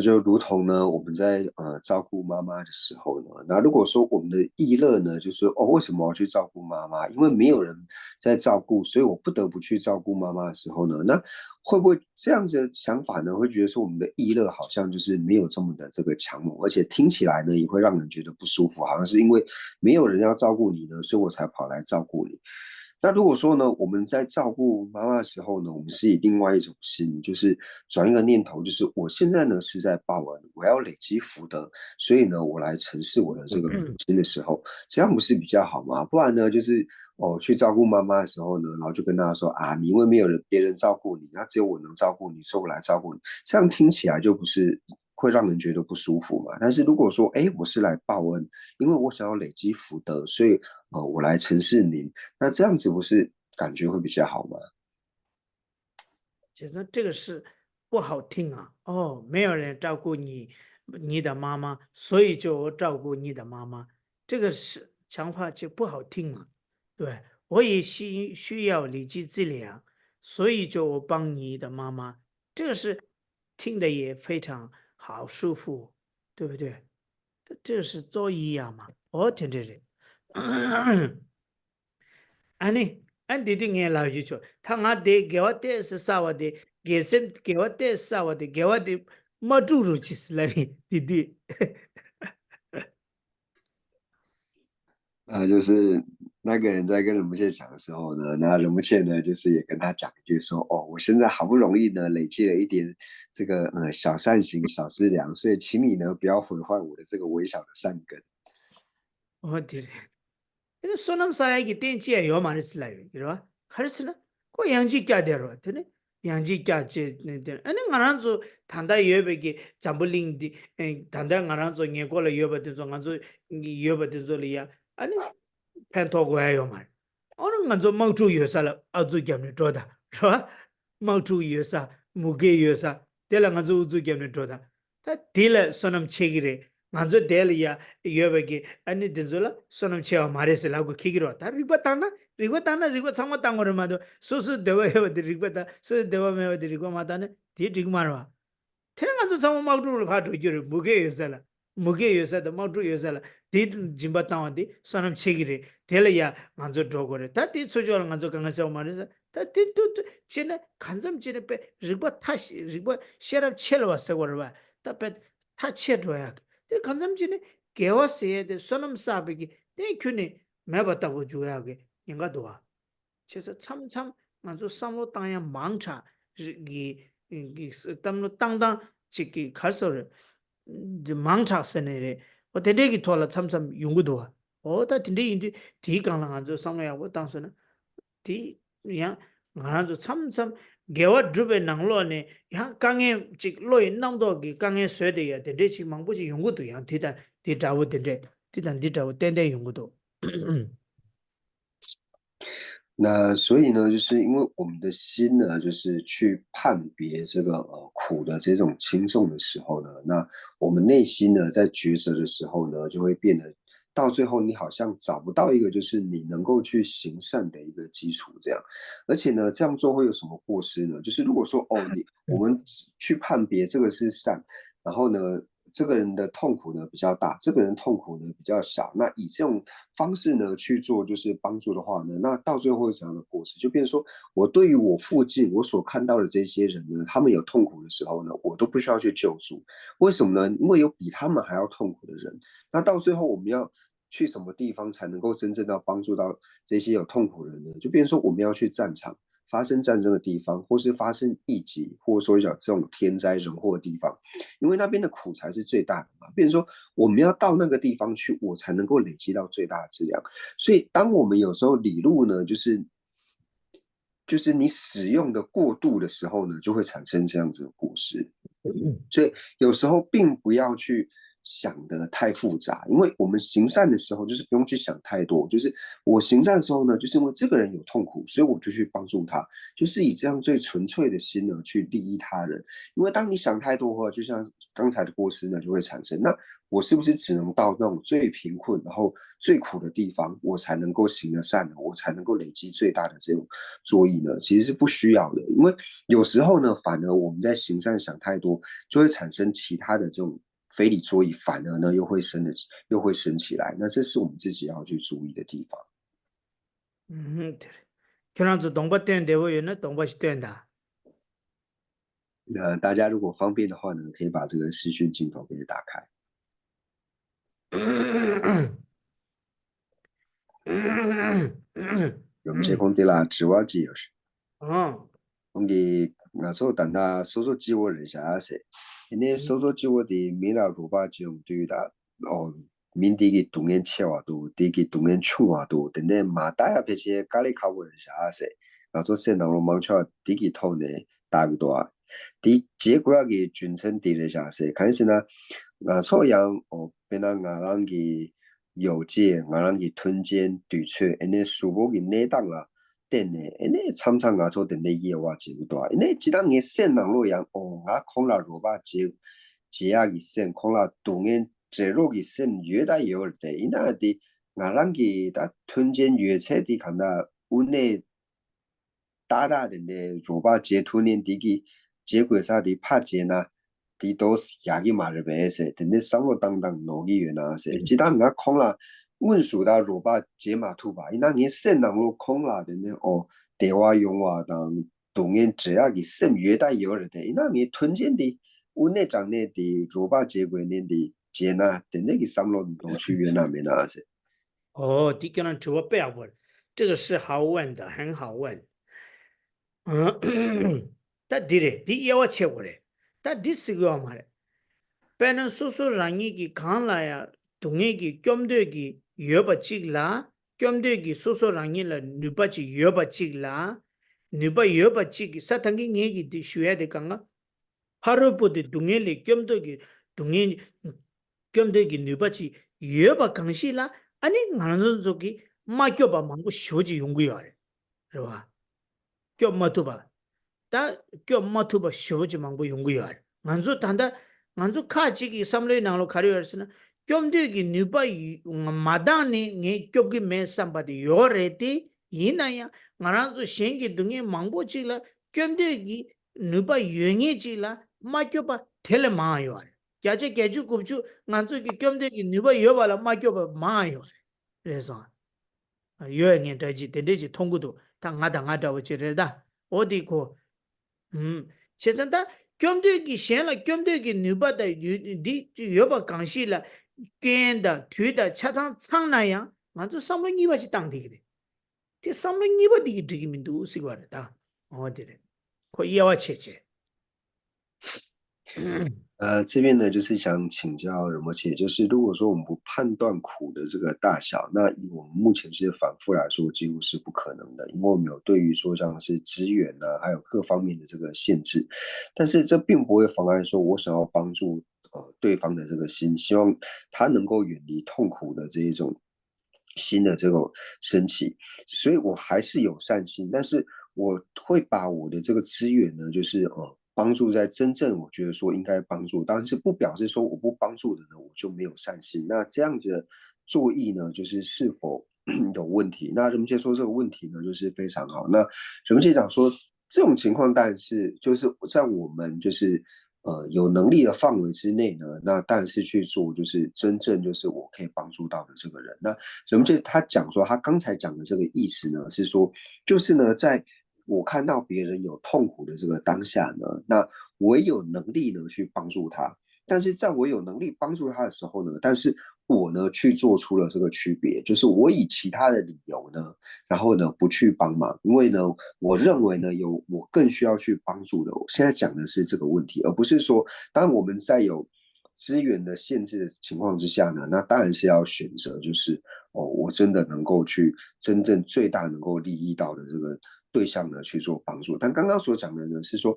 S1: 就如同呢，我们在照顾妈妈的时候呢，那如果说我们的意乐呢，就是哦，为什么我要去照顾妈妈？因为没有人在照顾，所以我不得不去照顾妈妈的时候呢，那会不会这样子的想法呢？会觉得说我们的意乐好像就是没有这么的这个强猛，而且听起来呢也会让人觉得不舒服，好像是因为没有人要照顾你呢，所以我才跑来照顾你。那如果说呢，我们在照顾妈妈的时候呢，我们是以另外一种心，就是转一个念头，就是我现在呢是在报恩，我要累积福德，所以呢，我来承事我的这个母亲的时候，这样不是比较好吗？不然呢，就是去照顾妈妈的时候呢，然后就跟大家说啊，你因为没有别人照顾你，那只有我能照顾你，所以我来照顾你，这样听起来就不是会让人觉得不舒服嘛。但是如果说，哎，我是来报恩，因为我想要累积福德，所以我来承事您。那这样子不是感觉会比较好吗？
S2: 其实这个是不好听啊！哦，没有人照顾你的妈妈，所以就照顾你的妈妈，这个是强化就不好听嘛。对，我也需要理智治疗，所以就帮你的妈妈，这个是听的也非常好舒服，对不对？这是做一样嘛？我听着的。아니, 안 디딩에 라지죠. 탕아데 게와테 사와데 게셈 게와테 사와데 게와데 마두루 치슬라니 디디.
S1: 就是那个人在跟任不切讲的时候呢，那任不切呢，就是也跟他讲一句说，哦，我现在好不容易呢，累积了一点这个小善行、小资粮，所以请你呢不要毁坏我的这个微小的善根。
S2: 어디래. 근데 소남 사야기 땡지에 요 많이 슬라요. 이러. 가르스나? 고 양지 꺄데로. 되네. 양지 꺄지 네. 아니 가란조 단다 여베기 잠블링디 단다 가란조 녜고라 여베든조 간조 여베든조리야. 아니 팬토고야요 말. 어느 간조 망주 여사라 아주 겸니 도다. 그러? 망주 여사 무게 여사 텔라 간조 우주 겸니 도다. 다 딜 소남 체기래. nganzo del ya yobegi ani dinzola sonam chewa marese lagu kigiro ta rigba changma tangor ma do susu dewa yo de rigba ta su dewa me de rigba ma ta ne di digmarwa tena nganzo changma magdu pha do jure muge yosala da magdu yosala di jimba tawa di sonam chegire del ya nganzo dogore ta di chojo nganzo kanga chewa marese ta di tu chene kanjam chene pe rigba tashi rigba sherab chelwa segorwa ta pe ta chedoya 그 간zam지네 개와세에 선음 사비기 땡큐니 매바다고 줘야게 인가도와 그래서 참참 아주 삼로 땅에 망차 이 담로 땅땅 지기 갈서를 이제 망차서네 어때되기 돌아 참참 용구도와 어다 딘데 인디 디강랑 아주 삼로야고 당선은 디 그냥 아주 참참 개와 드베 낭로네 야 강에 직 로이 남도기 강에 쇠대야 데데치 망부지 용구도 양 디다 디다고 데데 디단 디다고 땡땡 용구도
S1: 那所以呢，就是因为我们的心呢，就是去判别这个苦的这种轻重的时候呢，那我们内心呢在抉择的时候呢，就会变得到最后你好像找不到一个就是你能够去行善的一个基础这样，而且呢这样做会有什么过失呢？就是如果说我们去判别这个是善，然后呢，这个人的痛苦呢比较大，这个人痛苦呢比较小。那以这种方式呢去做就是帮助的话呢，那到最后会怎样的果实？就变成说我对于我附近我所看到的这些人呢，他们有痛苦的时候呢，我都不需要去救助。为什么呢？因为有比他们还要痛苦的人。那到最后我们要去什么地方才能够真正的帮助到这些有痛苦的人呢？就变成说我们要去战场，发生战争的地方，或是发生疫疾，或者说有这种天灾人祸的地方，因为那边的苦才是最大的嘛。变成说我们要到那个地方去，我才能够累积到最大的质量。所以当我们有时候理路呢，就是你使用的过度的时候呢，就会产生这样子的果实。所以有时候并不要去想的太复杂，因为我们行善的时候就是不用去想太多，就是我行善的时候呢，就是因为这个人有痛苦，所以我就去帮助他，就是以这样最纯粹的心呢去利益他人。因为当你想太多的话，就像刚才的过失呢就会产生，那我是不是只能到那种最贫困，然后最苦的地方，我才能够行得善呢？我才能够累积最大的这种作益呢？其实是不需要的，因为有时候呢，反而我们在行善想太多，就会产生其他的这种非礼作意，反而呢又会升起来。那这是我们自己要去注意的地方。
S2: 그래서 동바대는 되고요는 동바시 된다.
S1: 大家如果方便的话呢，可以把这个视讯镜头给打开。用这空的啦，直挖机也是。ongi ngaso tanda soso jiwo le sha se ine soso jiwo di mila roba jiong du da o min digi dungen chewa du digi dungen chungwa du dene ma da ya peche kali kawo le sha se ngaso sen nang lo mang cha digi to ne da gu do di je gua gi jun chen di le sha se kan sin na ngaso yang o pena ngarang gi 有界，我让你吞奸对错，因为书包给内当啊，等呢，因为常常啊做等的夜话节不多，因为只当你线上路样，哦，我空了罗巴节啊个线，空了东眼这路个线越大有的，因那的我让给他吞奸越彻底看到屋内大大的罗巴节吞念的个结果啥的怕节呢？die dos yagi marabese tenne sango dang dang nogi yuna se jida nga kong la wun su da ro ba je ma tu ba ina ngi sen nang lo kong la de ne o de wa yong wa dang dong yen zhe ya gi sem yue da yo de ina ngi tun jian di wu ne zhang ne di ro ba je gui ne di je na de ne gi sam lo dong chu yue na me na se
S2: 第个人主不要问，这个是好问的，很好问。但dire di yawa che gore, ta di sigwa mare. Pena susu rangi ki khan la ya dungi ki kyomde ki yoba chik la, kyomde ki susu rangi la nuba chi yoba chik la, nuba yoba chik satangi nge ki di shuya de kanga, harupu di dungi li kyomde ki dungi kyomde ki nuba chi yoba kangshi la, ani nganazon ki ma kyoba mangu shoji yungu yore. Rwa, kyob matuba. 다 껴마투바 쇼지 망고 용구야 만주 단다 만주 카지기 삼레 나로 가려서는 껴ም되기 뉴바 마다니 네 껴기 메삼바디 요레티 이나야 나란주 신기 등에 망보지라 껴ም되기 뉴바 유행이지라 마껴바 텔마요 야제 개주 굽주 만주기 껴ም되기 뉴바 요발라 마껴바 마요 그래서 유행에 되지 되지 통구도 당하다 어찌래다 어디고现在的军队给闲了，军队给牛巴的有把港西了，干的、推的、车上仓那样，俺就上了你把去当地的，这上了你把的这个民族是个的，哦对的，可以要切切。
S1: 这边呢，就是想请教仁波切，就是如果说我们不判断苦的这个大小，那以我们目前是反复来说，几乎是不可能的，因为我们有对于说像是资源呢，还有各方面的这个限制，但是这并不会妨碍说我想要帮助对方的这个心，希望他能够远离痛苦的这一种心的这种升起，所以我还是有善心，但是我会把我的这个资源呢，就是帮助在真正我觉得说应该帮助，但是不表示说我不帮助的呢，我就没有善心。那这样子的作意呢，就是是否有问题？那人们界说这个问题呢，就是非常好。那人们界讲说这种情况，但是就是在我们就是有能力的范围之内呢，那当然是去做，就是真正就是我可以帮助到的这个人。那人们界他讲说，他刚才讲的这个意思呢，是说就是呢，在我看到别人有痛苦的这个当下呢，那我也有能力呢去帮助他。但是在我有能力帮助他的时候呢，但是我呢去做出了这个区别，就是我以其他的理由呢，然后呢不去帮忙，因为呢我认为呢有我更需要去帮助的。我现在讲的是这个问题，而不是说当我们在有资源的限制的情况之下呢，那当然是要选择就是我真的能够去真正最大能够利益到的这个对象呢去做帮助。但刚刚所讲的呢是说，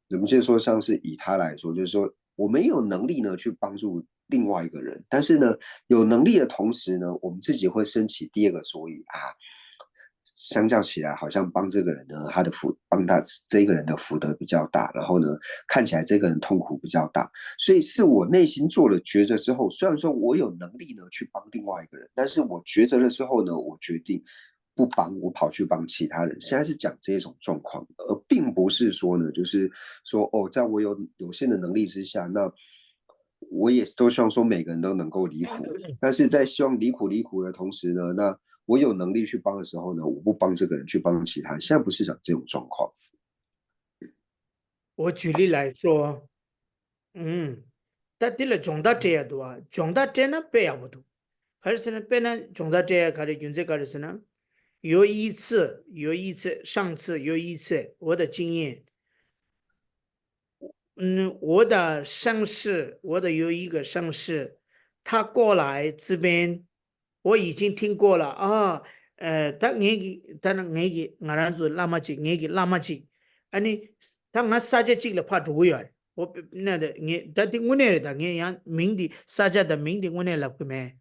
S1: 我们就说像是以他来说，就是说我没有能力呢去帮助另外一个人，但是呢有能力的同时呢，我们自己会升起第二个所以啊。相较起来，好像帮这个人呢，帮他这个人的福德比较大，然后呢，看起来这个人痛苦比较大，所以是我内心做了抉择之后，虽然说我有能力呢去帮另外一个人，但是我抉择了之后呢，我决定不帮，我跑去帮其他人。现在是讲这种状况，而并不是说呢，就是说在我有限的能力之下，那我也都希望说每个人都能够离苦，但是在希望离苦的同时呢，那我有能力去帮的时候呢，我不帮这个人，去帮其他人。现在不是讲这种状况。
S2: 我举例来说，嗯，但对了，重大这样多啊，重大这呢不要不多，还是呢，别呢重大这样开始用这个是呢，上次有一次，我的经验，我的上司，我的有一个上司，他过来这边，我已经听过了啊，他那是拉玛吉，啊你，他俺撒家进了怕多远，我那的但是我那的，俺明的撒家的明的我那了个没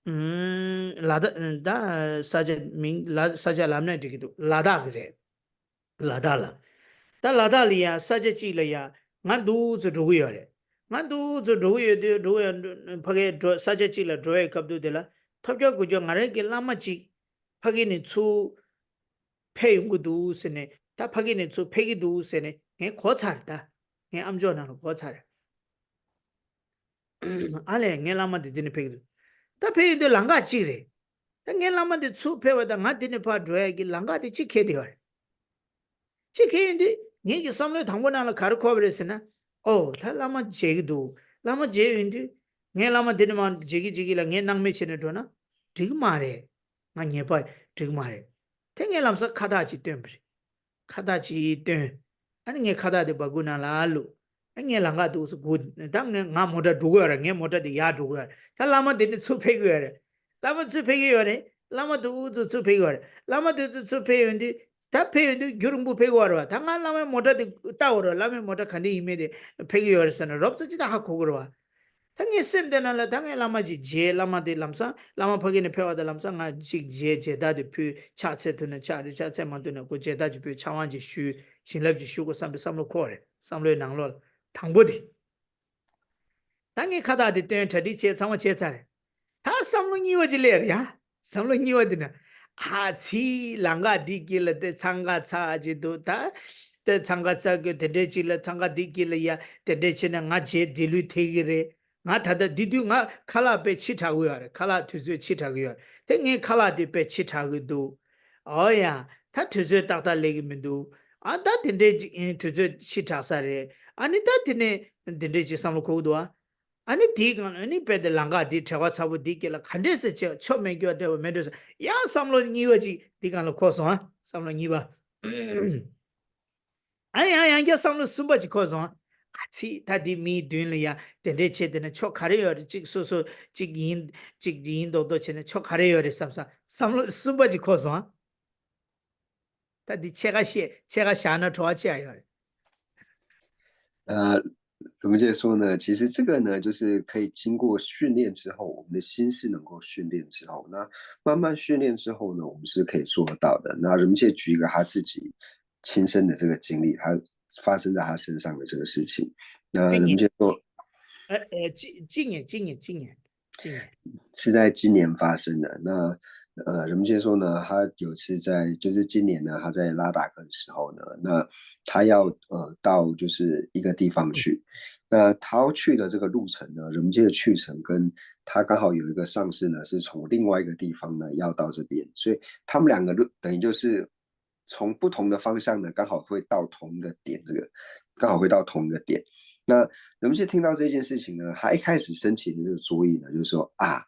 S2: ，da saja ming saja lamna dikidu lada gre lada la ta lada liya saja chi la ya nga du zu du yore nga du zu du ye de du ya phage saja chi la dro kap du de la thapja gu jo ngare ke lama chi phage ni chu phe yung gu du se ne ta phage ni chu phe gi du se ne nge kho char ta nge am jo na kho char ale nge lama de ni phe gi ta phe de langa chi re nge lama de chu phe wa da nga de ne pa dro ki langa de chi khe de wa chikhindi ngi ki samle thangbo na la khar khobre sina oh tha lama jegi du lama je indi nge lama din ma jegi la nge nang me chene do na dig mare nga nye pa dig mare te nge lam sa khada chi tembre khada chi tem ani nge khada de baguna la lu nge langa du su good dang nga moda du ga nge moda de ya du ga tha lama din chu phe ga lama chu phe ga lama du chu phe ga lama du chu phe indi 다 페인도 교릉부 페고 와라 당한 라면 못하디 따오라 라면 못하 칸디 이메데 페기 열선은 럽지다 하고 그러와 당에 셈데나라 당에 라마지 제 라마데 람사 라마 퍼기네 페와다 람사 nga 직 제다데 피 차체트는 차리 차체만도는 고 제다지 피 차완지 슈 신랍지 슈고 삼비 삼로 코레 삼로 낭로 당보디 당에 카다데 때 터디 제 상와 제차레 다 삼로 니워질래야 삼로 니워드나 하치 랑가 디길 때 창가 차지도 다때 창가 차게 데데질 창가 디길이야 데데치는 나제 딜루 테기레 나 다다 디디 나 칼라 베 치타고야 칼라 투즈 치타고야 땡에 칼라 디베 치타고도 어야 다 투즈 딱다 레기민도 아다 딘데 투즈 치타사레 아니 다 딘네 딘데지 삼로코도아 아니 디간 아니 베데 랑가 디 차와 차부 디게라 칸데스 쳐 메겨 데 메데스 야 삼로 니워지 디간로 코소 삼로 니바 아니 아니 아니 삼로 숨바지 코소 아치 다디 미 듄리야 데데 체데네 초 카레여 직 소소 직인도도 체네 초 카레여 삼사 삼로 숨바지 코소 다디 체가 샤나 좋아치아요
S1: 我们就说呢，其实这个呢，就是可以经过训练之后，我们的心是能够训练之后，那慢慢训练之后呢，我们是可以做得到的。那人们界举一个他自己亲身的这个经历，他发生在他身上的这个事情。那人们界说，
S2: 今年
S1: 是在今年发生的。那人们界说呢，他有次就是今年呢，他在拉达克的时候呢，那他要到就是一个地方去。那他要去的这个路程呢，人们界的去程跟他刚好有一个上司呢，是从另外一个地方呢要到这边，所以他们两个等于就是从不同的方向呢，刚好会到同一个点，刚好会到同一个点。那人们就听到这件事情呢，他一开始升起的这个主意呢，就是说啊，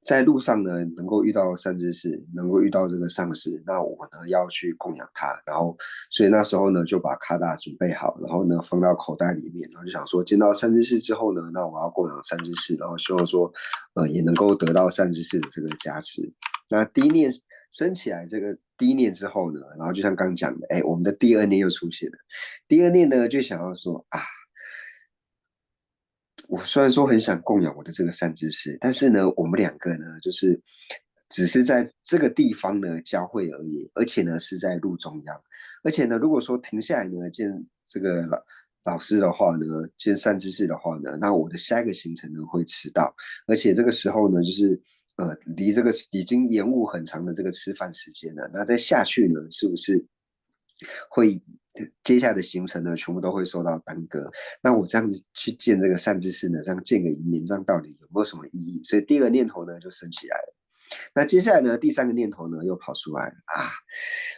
S1: 在路上呢能够遇到善知识，能够遇到这个上师，那我呢要去供养他，然后所以那时候呢就把卡达准备好，然后呢放到口袋里面，然后就想说见到善知识之后呢，那我要供养善知识，然后希望说也能够得到善知识的这个加持。那第一念升起来这个第一念之后呢，然后就像刚刚讲的，哎，我们的第二念又出现了。第二念呢，就想要说啊，我虽然说很想供养我的这个善知识，但是呢，我们两个呢，就是只是在这个地方呢交汇而已，而且呢是在路中央，而且呢，如果说停下来呢见这个老师的话呢，见善知识的话呢，那我的下一个行程呢会迟到，而且这个时候呢，就是离这个已经延误很长的这个吃饭时间了，那再下去呢，是不是会接下来的行程呢，全部都会受到耽搁？那我这样子去见这个善知识呢，这样见个一面，这样到底有没有什么意义？所以第二个念头呢就升起来了。那接下来呢，第三个念头呢又跑出来了啊！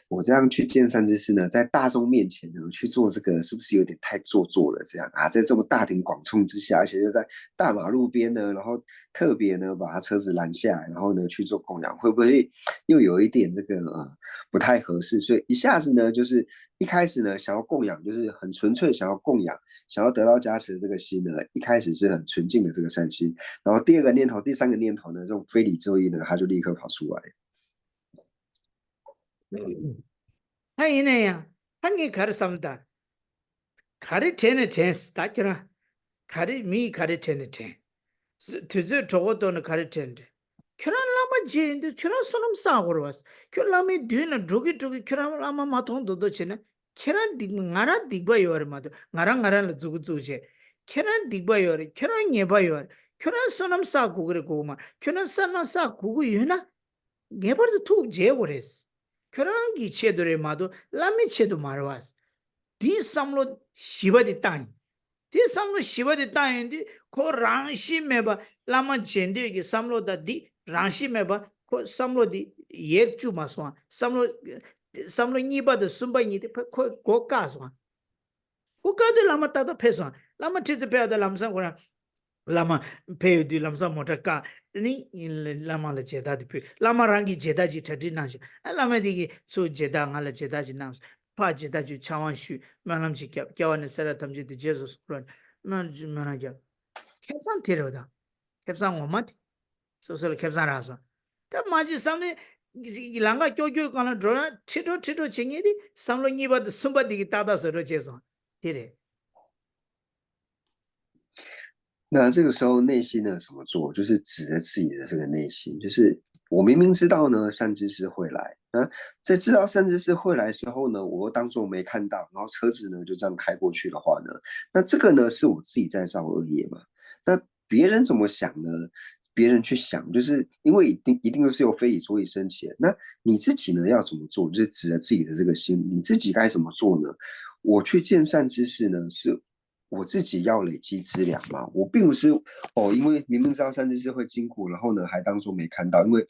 S1: 我这样去见善知识呢，在大众面前呢去做这个，是不是有点太做作了？这样啊，在这么大庭广众之下，而且又在大马路边呢，然后特别呢把他车子拦下来，然后呢去做供养，会不会又有一点这个不太合适？所以一下子呢，就是一开始呢想要供养，就是很纯粹想要供养，想要得到加持的这个心呢，一开始是很纯净的这个善心。然后第二个念头、第三个念头呢，这种非礼作意呢，他就立刻跑出来。
S2: 하이네야 한게 가르삼다 가르테네 텐스 다치나 가르 미 가르테네 텐 tuzu togotono karitende kira lama jende kira sonam sagor was kira lama dina drogi drogi kira lama mathon dodo chena kira dig ngara digba yor madu ngara ngara la zugu zuje kira digba yor kira ngeba yor kira sonam sa gugre goma kira sana sa gugu yuna ngebar tu je gores kira gi chedore madu lami chedu marwas di samlo shiva di tang di samlo shiva di tang di ko rangshi meba lama jende gi samlo da di rangshi meba ko samlo di yer chu maswa samlo niba da sumba ni di ko go kaswa ko ka de lama ta da peswa lama tize pe da lamsa ko lama pe di lamsa mota ka ni lama la jeda di pe lama rangi jeda ji thadi na shi lama di so jeda ngala jeda ji na pa jeda ji chawan shu manam ji kya wan sara tam ji di jesus kran man ji mana kya kepsan tero da kepsan omat social kepsan raso ta ma ji samne langa kyo kyo kana dro tito tito chingi di samlo ni ba sumba di ta da so ro jeso tire
S1: 那这个时候内心呢怎么做？就是指着自己的这个内心，就是我明明知道呢善知识会来，那在知道善知识会来的时候呢，我又当做没看到，然后车子呢就这样开过去的话呢，那这个呢是我自己在造恶业嘛？那别人怎么想呢？别人去想，就是因为一定都是由非理所以升起的。那你自己呢要怎么做？就是指着自己的这个心，你自己该怎么做呢？我去见善知识呢，是我自己要累积资粮嘛，我并不是因为明明知道善知识会经过，然后呢还当做没看到，因为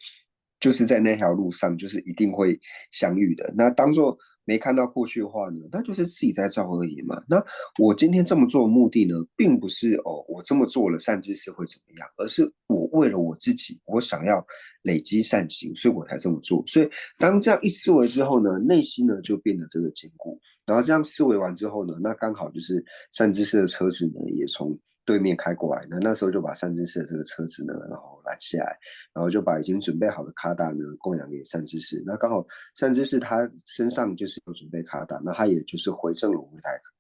S1: 就是在那条路上就是一定会相遇的。那当做没看到过去的话呢，那就是自己在造而已嘛。那我今天这么做的目的呢，并不是我这么做了善知识会怎么样，而是我为了我自己，我想要累积善行，所以我才这么做。所以当这样一思维之后呢，内心呢就变得这个坚固。然后这样思维完之后呢，那刚好就是善知识的车子呢也从对面开过来，那时候就把善知识的这个车子呢，然后拦下来，然后就把已经准备好的卡达呢供养给善知识。那刚好善知识他身上就是有准备卡达，那他也就是回赠了我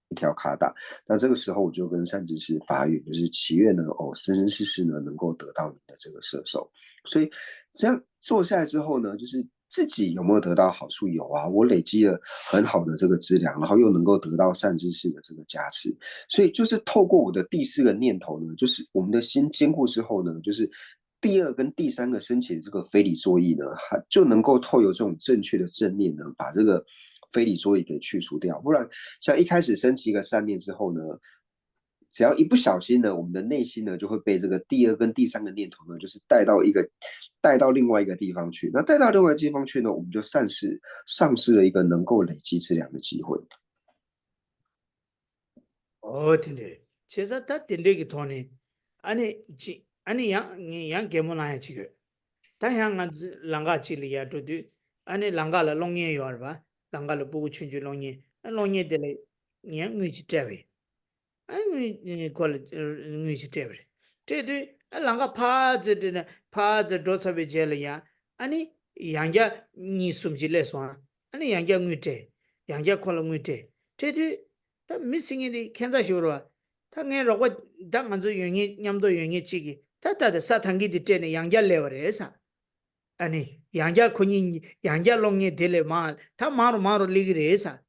S1: 一条卡达。那这个时候我就跟善知识发愿，就是祈愿呢，生生世世呢能够得到你的这个摄受。所以这样做下来之后呢，就是自己有没有得到好处？有啊，我累积了很好的这个资粮，然后又能够得到善知识的这个加持，所以就是透过我的第四个念头呢，就是我们的心坚固之后呢，就是第二跟第三个升起的这个非理作意呢，它就能够透过这种正确的正念呢，把这个非理作意给去除掉。不然，像一开始升起一个善念之后呢，只要一不小心呢，我们的内心呢就会被这个第二跟第三个念头呢，就是带到另外一个地方去。那带到另外一个地方去呢，我们就丧失了一个能够累积质量的机会。
S2: 哦，听的。 제가 다 딜레기 돈이 아니 양 개모나야 지금 다양한 랑가 칠이야 도디 아니 랑가라 롱예 요르바 랑가라 보고 춘주 롱예 롱예 데레 냥 위치 때베 아니 콜 위치 때베 때디 랑가 파즈 도사베 젤이야 아니 양자 니 숨질레소 아니 양자 위테 양자 콜 위테 때디 다 미싱이 캔자 쇼로 당에 로고 당한저 영이 냠도 영이 치기 다다다 사탕기 때네 양자 레버레사 아니 양자 코니 양자 롱에 델레 마다 마로 리그레사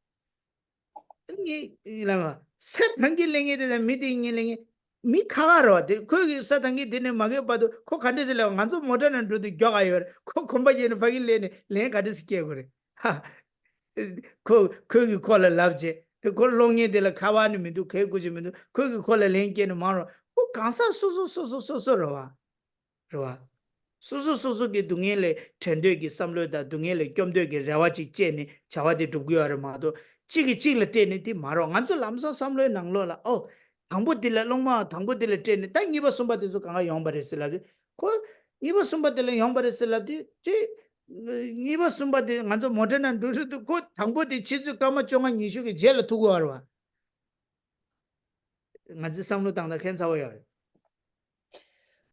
S2: 이 이라마 사탕기 랭에 되다 미팅이 랭에 미 카가로 그 사탕기 되네 마게 봐도 코 간데슬레 간조 모더는 두디 겨가요 코 콤바제는 파길레네 랭 가데스케 그래 하그 콜라 랍제 그 롱에 델레 카와니 미두 개구지면도 그 콜라 랭게는 마로 그 간사 소소로와 로와 수수수수기 둥엘레 텐데기 삼로다 둥엘레 겸되기 라와지 째니 자와디 두고야마도 찌기찌를 때니디 마로 안조 람사 삼로에 낭로라 당보딜라 롱마 당보딜레 째니 땅 이버 숨바디도 강가 영바레슬라디 고 이버 숨바딜레 영바레슬라디 제 이버 숨바디 안조 모던한 두르도 고 당보디 치즈 까마 쫑한 이슈기 제일 두고 와라 안지 삼로 당다 캔사워요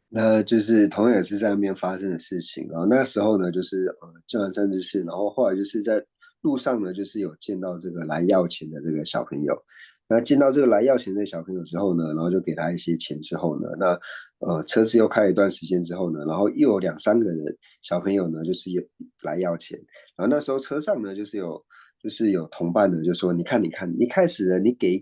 S1: 那就是同样也是在那边发生的事情啊。那时候呢，就是见完三次事，然后后来就是在路上呢，就是有见到这个来要钱的这个小朋友。那见到这个来要钱的小朋友之后呢，然后就给他一些钱之后呢，那车子又开了一段时间之后呢，然后又有两三个人小朋友呢，就是来要钱。然后那时候车上呢，就是有同伴的就说，你看，一开始呢，你给一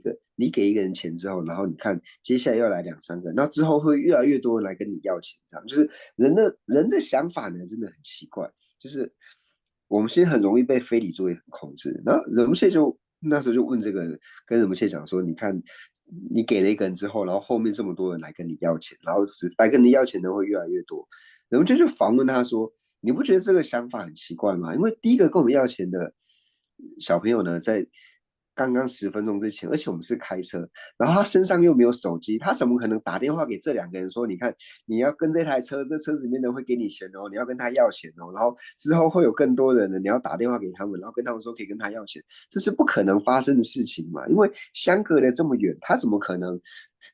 S1: 个人钱之后，然后你看接下来要来两三个，那之后会越来越多人来跟你要钱，这样就是人的想法呢，真的很奇怪，就是我们现在很容易被非礼作业很控制。然后人不切就那时候就问这个，跟人不切讲说，你看你给了一个人之后，然后后面这么多人来跟你要钱，然后来跟你要钱的会越来越多，人不切就反问他说，你不觉得这个想法很奇怪吗？因为第一个跟我们要钱的小朋友呢，在刚刚10分钟之前，而且我们是开车，然后他身上又没有手机，他怎么可能打电话给这两个人说，你看你要跟这台车，这车子里面的人会给你钱哦，你要跟他要钱哦，然后之后会有更多人呢，你要打电话给他们，然后跟他们说可以跟他要钱，这是不可能发生的事情嘛，因为相隔的这么远，他怎么可能？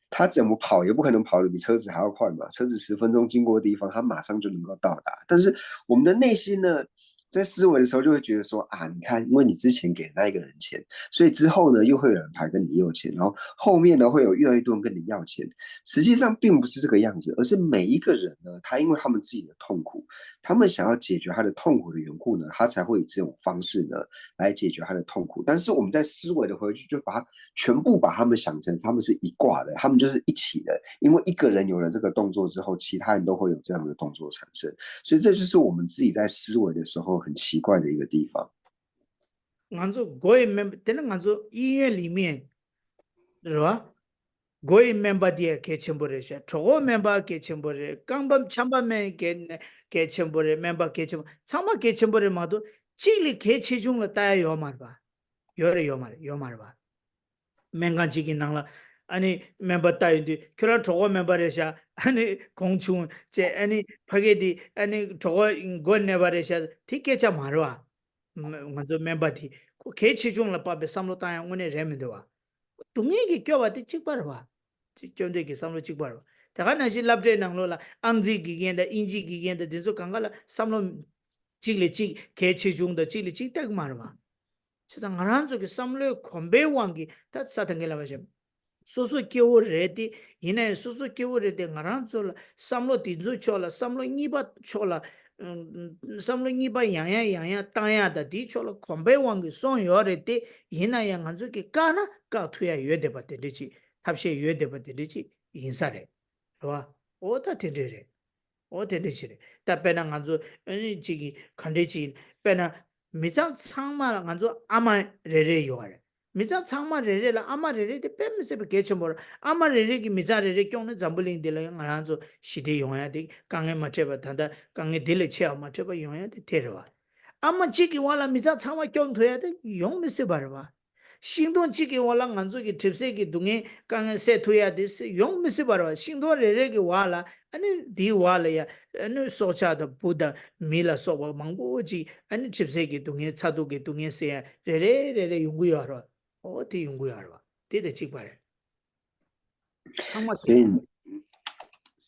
S1: 他怎么跑也不可能跑得比车子还要快嘛？车子10分钟经过的地方，他马上就能够到达。但是我们的内心呢，在思维的时候就会觉得说啊，你看，因为你之前给那一个人钱，所以之后呢又会有人来跟你要钱，然后后面呢会有越来越多人跟你要钱。实际上并不是这个样子，而是每一个人呢，他因为他们自己的痛苦，他们想要解决他的痛苦的缘故呢，他才会以这种方式呢来解决他的痛苦。但是我们在思维的回去就全部把他们想成他们是一挂的，他们就是一起的，因为一个人有了这个动作之后，其他人都会有这样的动作产生。所以这就是我们自己在思维的时候很奇怪的一个地方。
S2: 俺说goy member，但是俺说医院里面，是吧？goy member 的给钱不的些，초고 member 给钱不的，강밤 참밤에给钱不的 member 给钱，참마给钱不的嘛都，这里给钱中了大家有嘛吧？有嘛吧？맹간지기 낭라 아니 멤버 따인데 그런 저거 멤버에서 아니 공충 제 아니 파게디 아니 저거 인권 네버에서 티켓자 말와 먼저 멤버디 그 개치 중을 밥에 삼로 따야 오늘 레면도와 동행이 껴와디 찍바르와 직전되게 삼로 찍바르와 다가 나시 랍제 낭로라 앙지 기겐다 인지 기겐다 된소 강가라 삼로 찍리 찍 개치 중도 찍리 찍딱 말와 세상 하나쪽에 삼로 건배왕기 다 사탕게라 마셔 소소 끼워 레디 이내 소소 끼워 레디 하나쪽 삼로 딘조 쳐라 삼로 니바 쳐라 삼로 니바 양야 땅야다 디 쳐라 건배왕기 손요레디 이나야 한쪽에 까나 까 투야 여대바데 되지 탑시에 여대바데 되지 인사래 와 오다 되래 어데리시래 답변한 간주 아니 지기 간대지 빼나 미장 창마랑 간주 아마 레레 요아래 미장 창마 레레라 아마 레레데 뺨세 개쳐버 아마 레레기 미자 레레 경는 잠불링 딜라 간주 시대 용야데 강에 맞춰봐 단다 강에 딜레 채어 맞춰봐 용야데 데려와 아마 지기 와라 미자 창마 경 돼야 돼 용미세 바르바 신동치기 와라 안쪽에 tip세기 동에 강에 세토야 됐어 용 미스 바로 신도레레기 와라 아니 디 와라야 아니 소차도 부다 밀라 소바 망고지 아니 tip세기 동에 차도기 동에 세 레레레레 용구여라 어디 용구여라 되게 직발 상마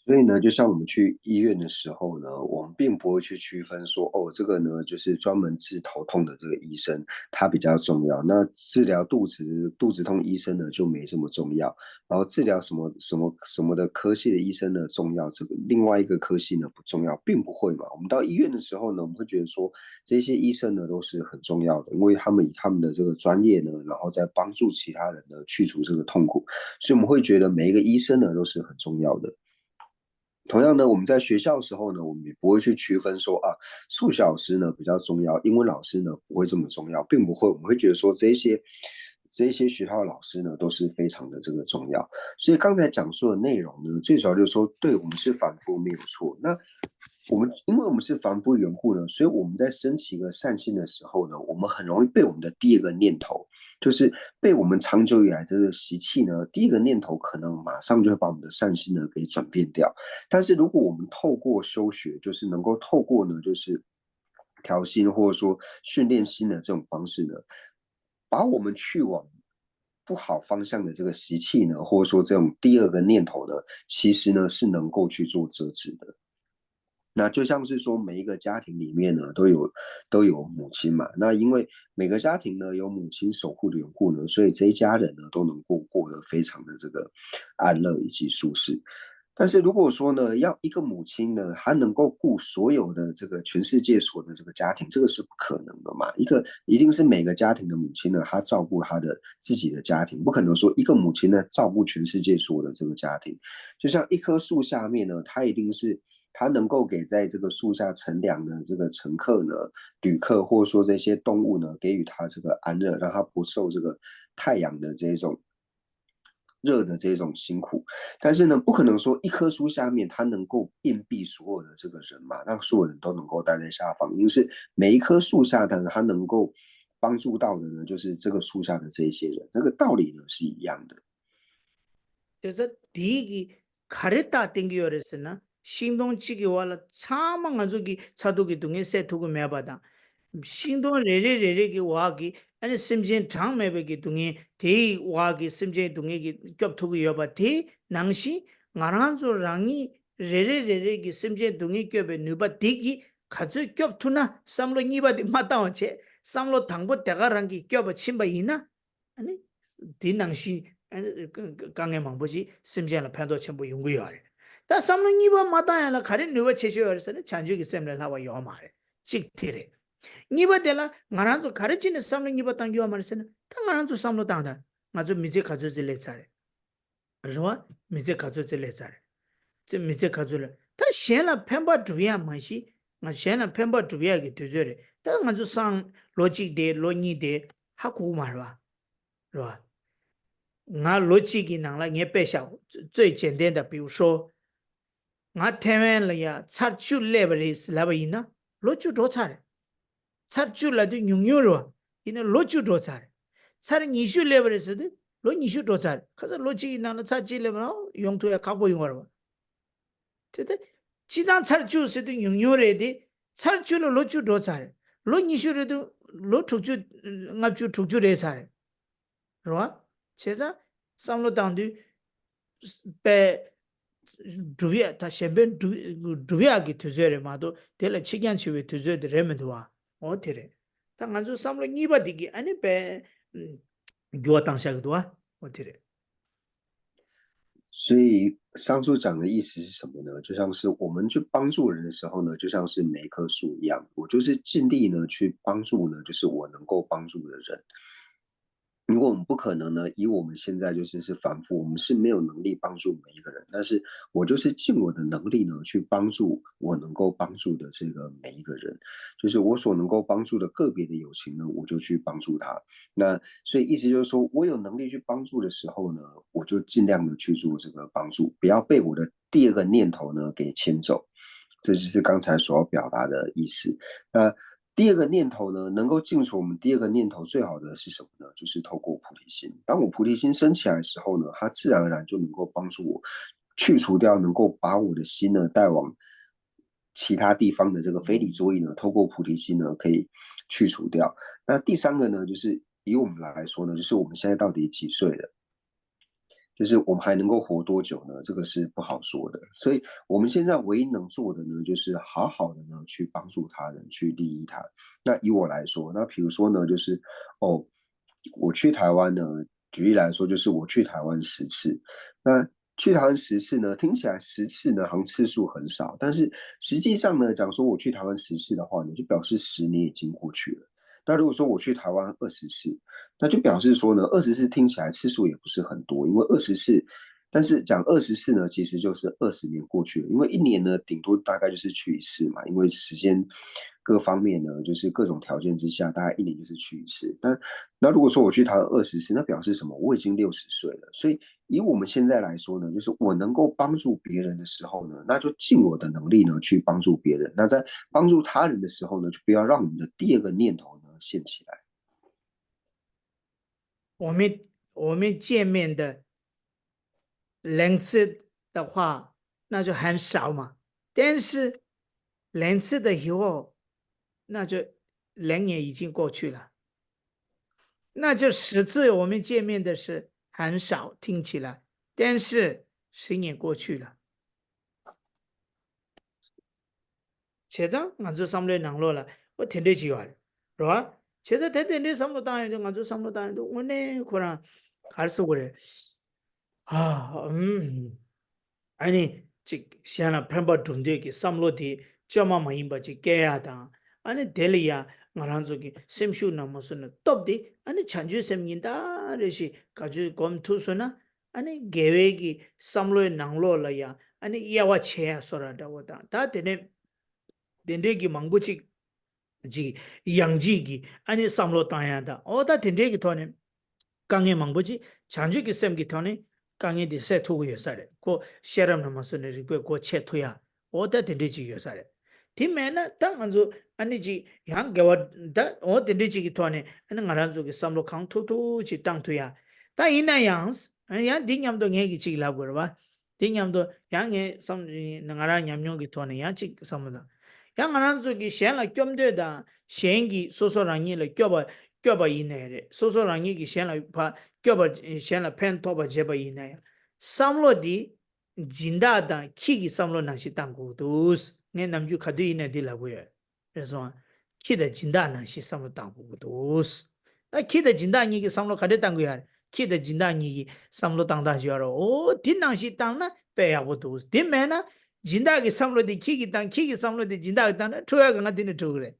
S1: 所以呢，就像我们去医院的时候呢，我们并不会去区分说，哦，这个呢就是专门治头痛的这个医生，他比较重要。那治疗肚子痛医生呢就没这么重要。然后治疗什么的科系的医生呢重要，这个另外一个科系呢不重要，并不会嘛。我们到医院的时候呢，我们会觉得说这些医生呢都是很重要的，因为他们以他们的这个专业呢，然后再帮助其他人呢去除这个痛苦，所以我们会觉得每一个医生呢都是很重要的。同样呢，我们在学校的时候呢，我们也不会去区分说啊，数学老师呢比较重要，英文老师呢不会这么重要，并不会，我们会觉得说这些学校的老师呢都是非常的这个重要。所以刚才讲述的内容呢，最主要就是说，对我们是凡夫没有错。那因为我们是凡夫缘故呢，所以我们在升起一个善心的时候呢，我们很容易被我们的第二个念头，就是被我们长久以来这个习气呢，第一个念头可能马上就会把我们的善心呢给转变掉。但是如果我们透过修学，就是能够透过呢，就是调心或者说训练心的这种方式呢，把我们去往不好方向的这个习气呢，或者说这种第二个念头呢，其实呢是能够去做遮止的。那就像是说，每一个家庭里面呢，都有母亲嘛。那因为每个家庭呢有母亲守护的缘故呢，所以这一家人呢都能够过得非常的这个安乐以及舒适。但是如果说呢，要一个母亲呢，她能够顾所有的这个全世界所的这个家庭，这个是不可能的嘛。一定是每个家庭的母亲呢，她照顾她的自己的家庭，不可能说一个母亲呢照顾全世界所有的这个家庭。就像一棵树下面呢，它一定是。它能够给在这个树下乘凉的这个乘客呢、旅客，或者说这些动物呢，给予它这个安乐，让它不受这个太阳的这种热的这种辛苦。但是呢，不可能说一棵树下面它能够荫蔽所有的这个人嘛，让所有人都能够待在下方。因是每一棵树下的它能够帮助到的呢，就是这个树下的这一些人。这个道理呢是一样的。
S2: 그래서 디기 가르다 땡기어랬으나 신동치기 와라 차망 가족이 차도기 동에 세투고 매바다 신동 레레레레기 와기 아니 심진 장매베기 동에 대 와기 심진 동에기 겹투고 여바 대 낭시 나란조랑이 레레레레기 심진 동에 겹에 누바 대기 가족 겹투나 삼로 니바디 마다와체 삼로 당보 대가랑기 겹어 침바 이나 아니 디 낭시 강에 망보지 심지어는 편도 전부 연구요래. 다 삼는 이번 마다야라 가린 누가 제시어서는 잔주기 셈을 하와 요마래. 직티래. 니버델라 나란조 가르치는 삼는 이번 땅 요마르서는 다 나란조 삼로 땅다. 아주 미제 가져질래 잘해. 그래서 미제 가져질래 잘해. 저 미제 가져를 다 셴라 펜바 두야 마시 나 셴라 펜바 두야게 되저래. 다 아주 상 로직데 로니데 하고 말와. 是吧？我逻辑给能了，也别想最简单的，比如说，我台湾了呀，查就来不来是来不赢呢？逻辑多查的，查就来的用用了，因为逻辑多查的，查的你学来不来是的，你学多查的，可是逻辑能了查起来不了，用途也搞不用了，对的，既然查就是的用用来的，查就了逻辑多查的，你学的都逻出就，我就出就来查的，是吧？ 제가 삼로 당도 배 두비야 다 셴벤 두비야기 투저레 마도 델라 치기한 치웨 투저데 레멘도와 어테레 당한주 삼로 니바디기 아니 배 교와 당샤기도와 어테레
S1: 所以上述讲的意思是什么呢？就像是我们去帮助人的时候呢，就像是每一棵树一样，我就是尽力呢去帮助呢，就是我能够帮助的人。如果我们不可能呢，以我们现在是凡夫，我们是没有能力帮助每一个人，但是我就是尽我的能力呢，去帮助我能够帮助的这个每一个人，就是我所能够帮助的个别的友情呢，我就去帮助他。那所以意思就是说，我有能力去帮助的时候呢，我就尽量的去做这个帮助，不要被我的第二个念头呢给牵走。这就是刚才所要表达的意思。那第二个念头呢，能够净除我们第二个念头最好的是什么呢？就是透过菩提心。当我菩提心升起来的时候呢，它自然而然就能够帮助我去除掉，能够把我的心呢带往其他地方的这个非理作意呢，透过菩提心呢可以去除掉。那第三个呢，就是以我们来说呢，就是我们现在到底几岁了？就是我们还能够活多久呢？这个是不好说的。所以我们现在唯一能做的呢，就是好好的呢去帮助他人，去利益他。那以我来说，那比如说呢，就是哦，我去台湾呢，举例来说，就是我去台湾10次。那去台湾十次呢，听起来10次呢，好像次数很少，但是实际上呢，讲说我去台湾10次的话呢，就表示10年已经过去了。那如果说我去台湾20次，那就表示说呢，20次听起来次数也不是很多，因为20次，但是讲20次呢，其实就是20年过去了，因为一年呢，顶多大概就是去1次嘛，因为时间各方面呢，就是各种条件之下，大概一年就是去1次。但那如果说我去台湾20次，那表示什么？我已经60岁了，所以以我们现在来说呢，就是我能够帮助别人的时候呢，那就尽我的能力呢去帮助别人。那在帮助他人的时候呢，就不要让我们的第二个念头呢现起来。
S2: 我们见面的人次的话，那就很少嘛。但是人次的以后，那就人也已经过去了，那就10次我们见面的是很少，听起来，但是10年过去了。제가 안주 삼로에 낭로라 텐데 지요알 로아 제가 텐데 삼로 다니도 안주 삼로 다니도 오늘 그랑 갈수 그래 아 아니 지 시아나 펜버 둔데기 삼로디 점마 마임바지 깨야다 아니 델리야 나란족이 셈슈 남무스는 톱디 아니 찬주 셈긴다 레시 가주 검투스나 아니 계획이 삼로에 낭로라야 아니 야와 체야 소라다 보다 다 되네 dendegi mangbuchi ji yangji gi ani samlo taya da oda dendegi thone kange mangbuchi chanju ki sem gi thone kange di se thu yo sare ko sheram namasune ri ko che thuya oda dendeji yo sare ti mena tang anzu ani ji yang gawa da o dendeji gi thone ani ngaranzu ki samlo khang thu thu chi tang thuya ta ina yangs ya dinyam do nge gi chi la gor ba dinyam do yang nge sam ngara nyamnyo gi thone ya chi samda yang anan zu gi shen la kyom de da shen gi so so rang yi le kyo ba yin ne re so so rang yi gi shen la pa kyo ba shen la pen to ba je ba yin ne sam lo di jin da da ki gi sam lo na shi tang gu du nge nam ju khadu yin ne di la bu ye re so ki de jin da na shi sam lo tang gu du na ki de jin da ni gi sam lo khade tang gu ya ki de jin da ni gi sam lo tang da ji ro o din nang shi tang na pe ya bu du din me na 진다기 삼로디 키기 땅 키기 삼로디 진다기 땅 초야 강가 되는 초 그래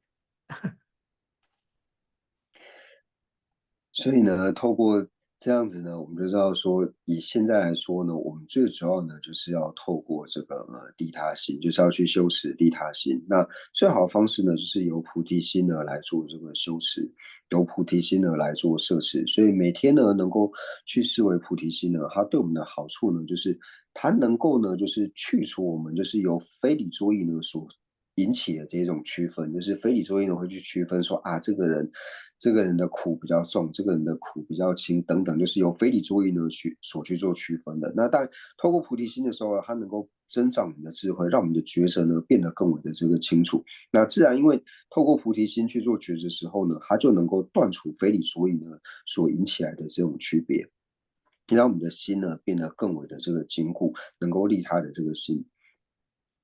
S1: 所以呢，透过这样子呢，我们就知道说，以现在来说呢，我们最主要呢，就是要透过这个利他心，就是要去修持利他心。那最好的方式呢，就是由菩提心呢来做这个修持，由菩提心呢来做摄持。所以每天呢，能够去思维菩提心呢，它对我们的好处呢，就是它能够呢，就是去除我们就是由非理作意呢所引起的这种区分，就是非理作意呢会去区分说啊，这个人的苦比较重，这个人的苦比较轻，等等，就是由非理作意呢去做区分的。那但透过菩提心的时候呢，它能够增长我们的智慧，让我们的抉择呢变得更为的这个清楚。那自然因为透过菩提心去做抉择的时候呢，它就能够断除非理作意呢所引起来的这种区别，让我们的心呢变得更为的这个坚固，能够利他的这个心。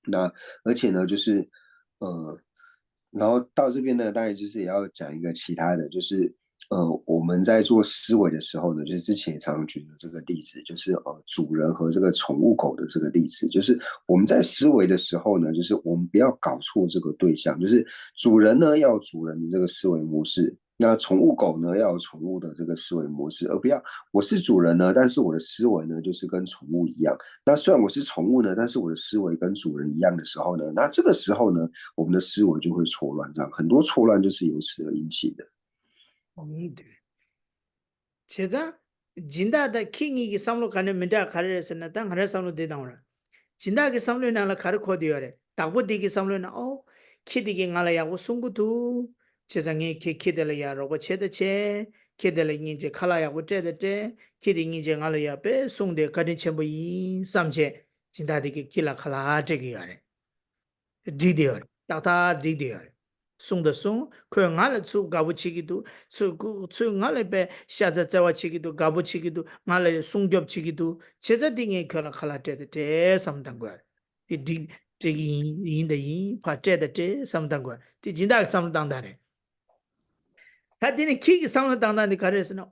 S1: 那而且呢，就是呃，然后到这边呢，当然就是也要讲一个其他的，就是我们在做思维的时候呢，就是之前也常常举的这个例子，就是主人和这个宠物狗的这个例子，就是我们在思维的时候呢，就是我们不要搞错这个对象，就是主人呢要有主人的这个思维模式，那宠物狗呢要有宠物的这个思维模式，而不要我是主人呢，但是我的思维呢就是跟宠物一样。那虽然我是宠物呢，但是我的思维跟主人一样的时候呢，那这个时候呢，我们的思维就会错乱，这样很多错乱就是由此而引起的。
S2: 对 제가 진다다 킹이 삼로 가는 민다 가르에서나 땅 가르 삼로 되다오라 진다게 삼로 나라 가르 코디어래 다보디기 삼로 나 키디기 나라야 우승구두 제장이 키키들이야 로버 체드체 키들이 이제 칼라야 고제데 키디 이제 알아야 배 송데 가디 첨부이 삼체 진다디기 키라 칼라 제기야래 디디어 따다 디디어 송的송 그냥알 수 가부치기도 수 알에 배 샤자자와 치기도 가부치기도 알에 송겹 치기도 제자딩에 그라 칼라 제데 삼단 거야 이 디기 인데 파제데 삼단 거야 디 진다 삼단다네 다디는 키기 상을 당당히 가르쳤으나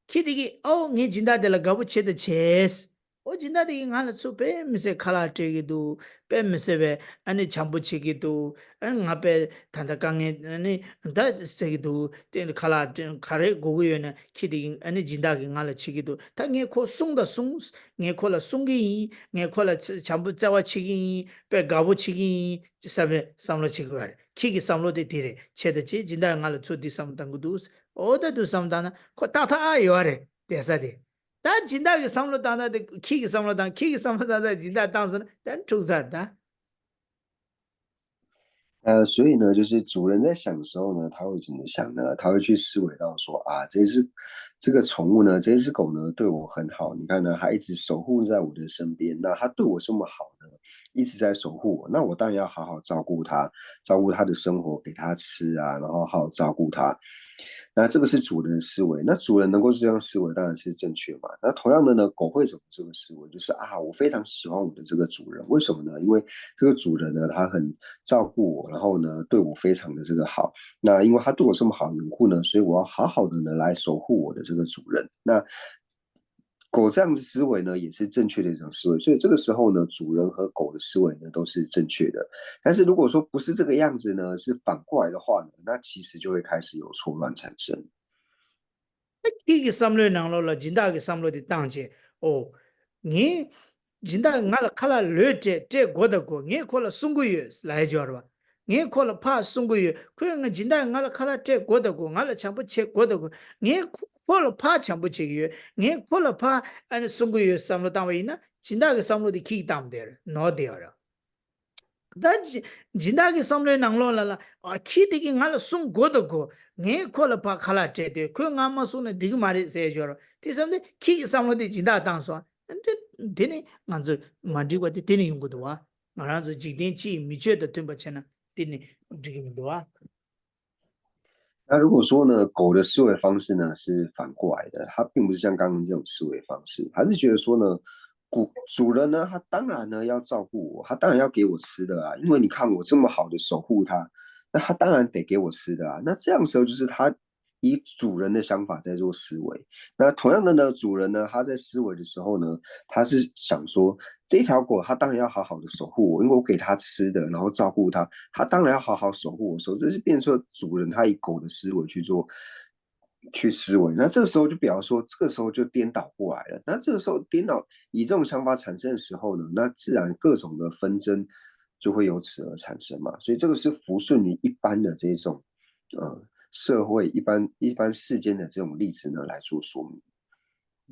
S2: 키디기 니 진다들 가부 체드 체스 진다디 하나 수페 미세 칼라테기도 뱀세베 아니 잠부치기도 앞에 단다강에 아니 다세기도 된 칼라 카레 고고요나 키디 아니 진다기 하나 치기도 당에 코 숭다 숭네 콜라 숭기 네 콜라 잠부 자와 치기 빼 가부 치기 사베 삼로 치고 키기 삼로데 디레 체드치 진다 하나 수디 삼당구도 어다도 삼다나 코 따타 요아레 대사데 다 진다게 삼로 당나데 키기 삼로 당다 진다 당선 단 투자다
S1: 所以呢，就是主人在想的时候呢，他会怎么想呢？他会去思维到说啊，这个宠物呢，这只狗呢对我很好，你看呢，它一直守护在我的身边，那它对我这么好呢，一直在守护我，那我当然要好好照顾它，照顾它的生活，给它吃啊，然后好好照顾它。那这个是主人的思维，那主人能够这样思维当然是正确嘛。那同样的呢，狗会怎么这个思维？就是啊，我非常喜欢我的这个主人，为什么呢？因为这个主人呢，他很照顾我，然后呢，对我非常的这个好。那因为他对我这么好拥护呢，所以我要好好的呢来守护我的这个主人。那狗这样子思维呢，也是正确的一种思维，所以这个时候呢，主人和狗的思维呢都是正确的。但是如果说不是这个样子呢，是反过来的话呢，那其实就会开始有错乱产生。
S2: 키기 삼로 나로라 진다게 삼로디 땅제 니 진다 ngala khala leje te godako nge kola sunguye lai jorwa nge kola pa sunguye kuya 진다 ngala khala te godako ngala chambu che godako nge kola pa chambu che nge kola pa an sunguye samlo tamina 진다게 samlo di ki tam der no der 다 진다게 삼로 나로라 키디기 ngala sung godako nge kola pa khala te de kuya ngama sune dig mari se jor ti samde ki samlo di 진다 당so 되네 먼저 만지고 되네 용거도와 말아서 지den치 미쳐도 템버체나 되네 지금도와
S1: 那如果说呢，狗的思维方式呢是反过来的，它并不是像刚刚这种思维方式，还是觉得说呢，主人呢，他当然呢要照顾我，他当然要给我吃的啊，因为你看我这么好的守护他，那他当然得给我吃的啊。那这样的时候就是他以主人的想法在做思维。那同样的呢，主人呢他在思维的时候呢，他是想说这条狗它当然要好好的守护我，因为我给它吃的，然后照顾它，它当然要好好守护我。所以这是变成说主人他以狗的思维去思维，那这个时候就比方说，这个时候就颠倒过来了。那这个时候颠倒以这种想法产生的时候呢，那自然各种的纷争就会由此而产生嘛。所以这个是不顺于一般的这种社会一般世间的这种例子呢来做说明。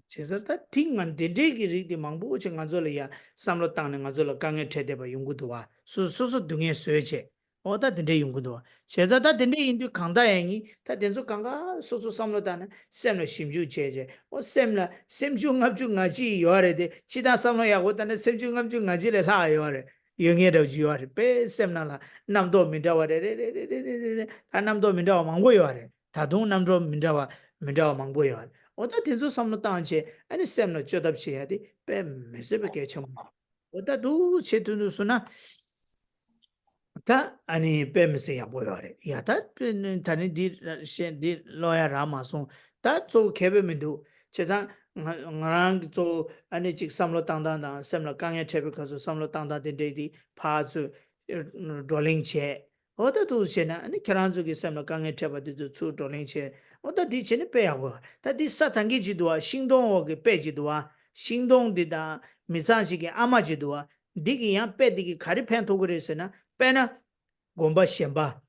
S2: 其实他听俺的这个人的忙不去俺做了呀，三了当年俺做了刚刚拆的吧，用过多啊，是东西学去，他真的用过多。现在他真的印度康大人，他真是刚刚三了当呢，三了心就切切，三就俺去有来的，其他三了呀，但是三就俺去来拉有来。yung ye do jiwa re pe sem na la nam do min da wa re ta nam do min da wa mang bo yo re ta dong nam do min da wa mang bo yo re oda tin so sam no ta che ani sem no chodap che ya de pe me se be ke cham oda du che tu no suna ta ani pe me se ya bo yo re ya ta ta ni di shen di lo ya ra ma so ta zo ke be min du che sang ngarang zo ani chik samlo tang samlo kangya chebe kaso samlo tang de di pa zu doling che oda tu chena ani kranzu ki samlo kangya cheba de zu doling che oda di chene pe ya wa ta di satangi ji do xingdong o ge pe ji do xingdong di da misan shi ge ama ji do di gi ya pe di gi khari phen to gre se na pe na gomba shenba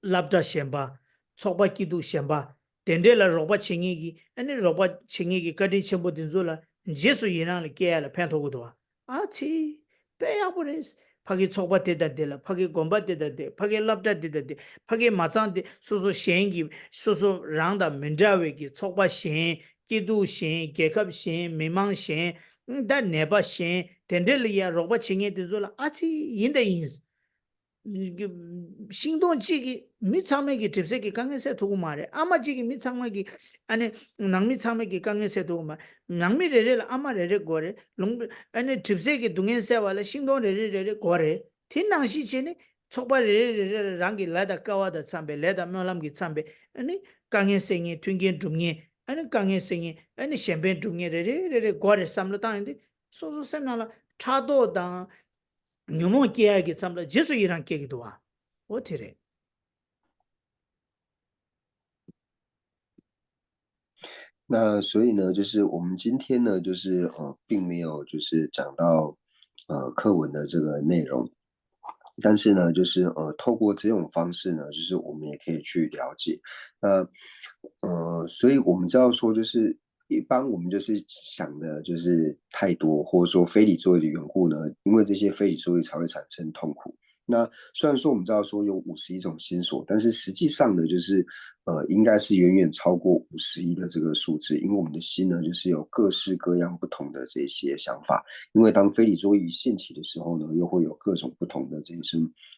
S2: labda shenba chokba ki du shenba dendela roba chingigi ani roba chingigi kadi chembo dinzola jesu yina le ke ala pento godwa achi pe ya pores 파기 촉바 되다들 파기 곰바 되다들 파기 랍다 되다들 파기 마찬데 소소 셴기 소소 랑다 민자웨기 촉바 셴 기두 셴 개캅 셴 미망 셴 다 네바 셴 덴델리아 로바 칭에 되졸라 아치 인데 인스 신동지기 미참에기 집세기 강에서 두고 말해 아마지기 미참에기 아니 낭미 참에기 강에서 두고 말 낭미레레 아마레레 고레 롱 아니 집세기 동에서 와라 신동레레레 고레 tinang시 전에 촉발레레레 랑기 라다 까와다 참베 레다 묘람기 참베 아니 강에생이 튕긴 둥이 아니 강에생이 아니 셴벤 둥이레레레 고레 삼로다인데 소소 셈나라 차도당 묘모 깨야기 참라 제수이랑 깨기도 와 어떻게
S1: 那所以呢，就是我们今天呢，就是并没有就是讲到课文的这个内容，但是呢，就是透过这种方式呢，就是我们也可以去了解。那所以我们知道说，就是一般我们就是想的就是太多，或者说非理作为的缘故呢，因为这些非理作为才会产生痛苦。那虽然说我们知道说有51种心所，但是实际上呢，就是应该是远远超过51的这个数字，因为我们的心呢，就是有各式各样不同的这些想法。因为当非理作意现起的时候呢，又会有各种不同的这些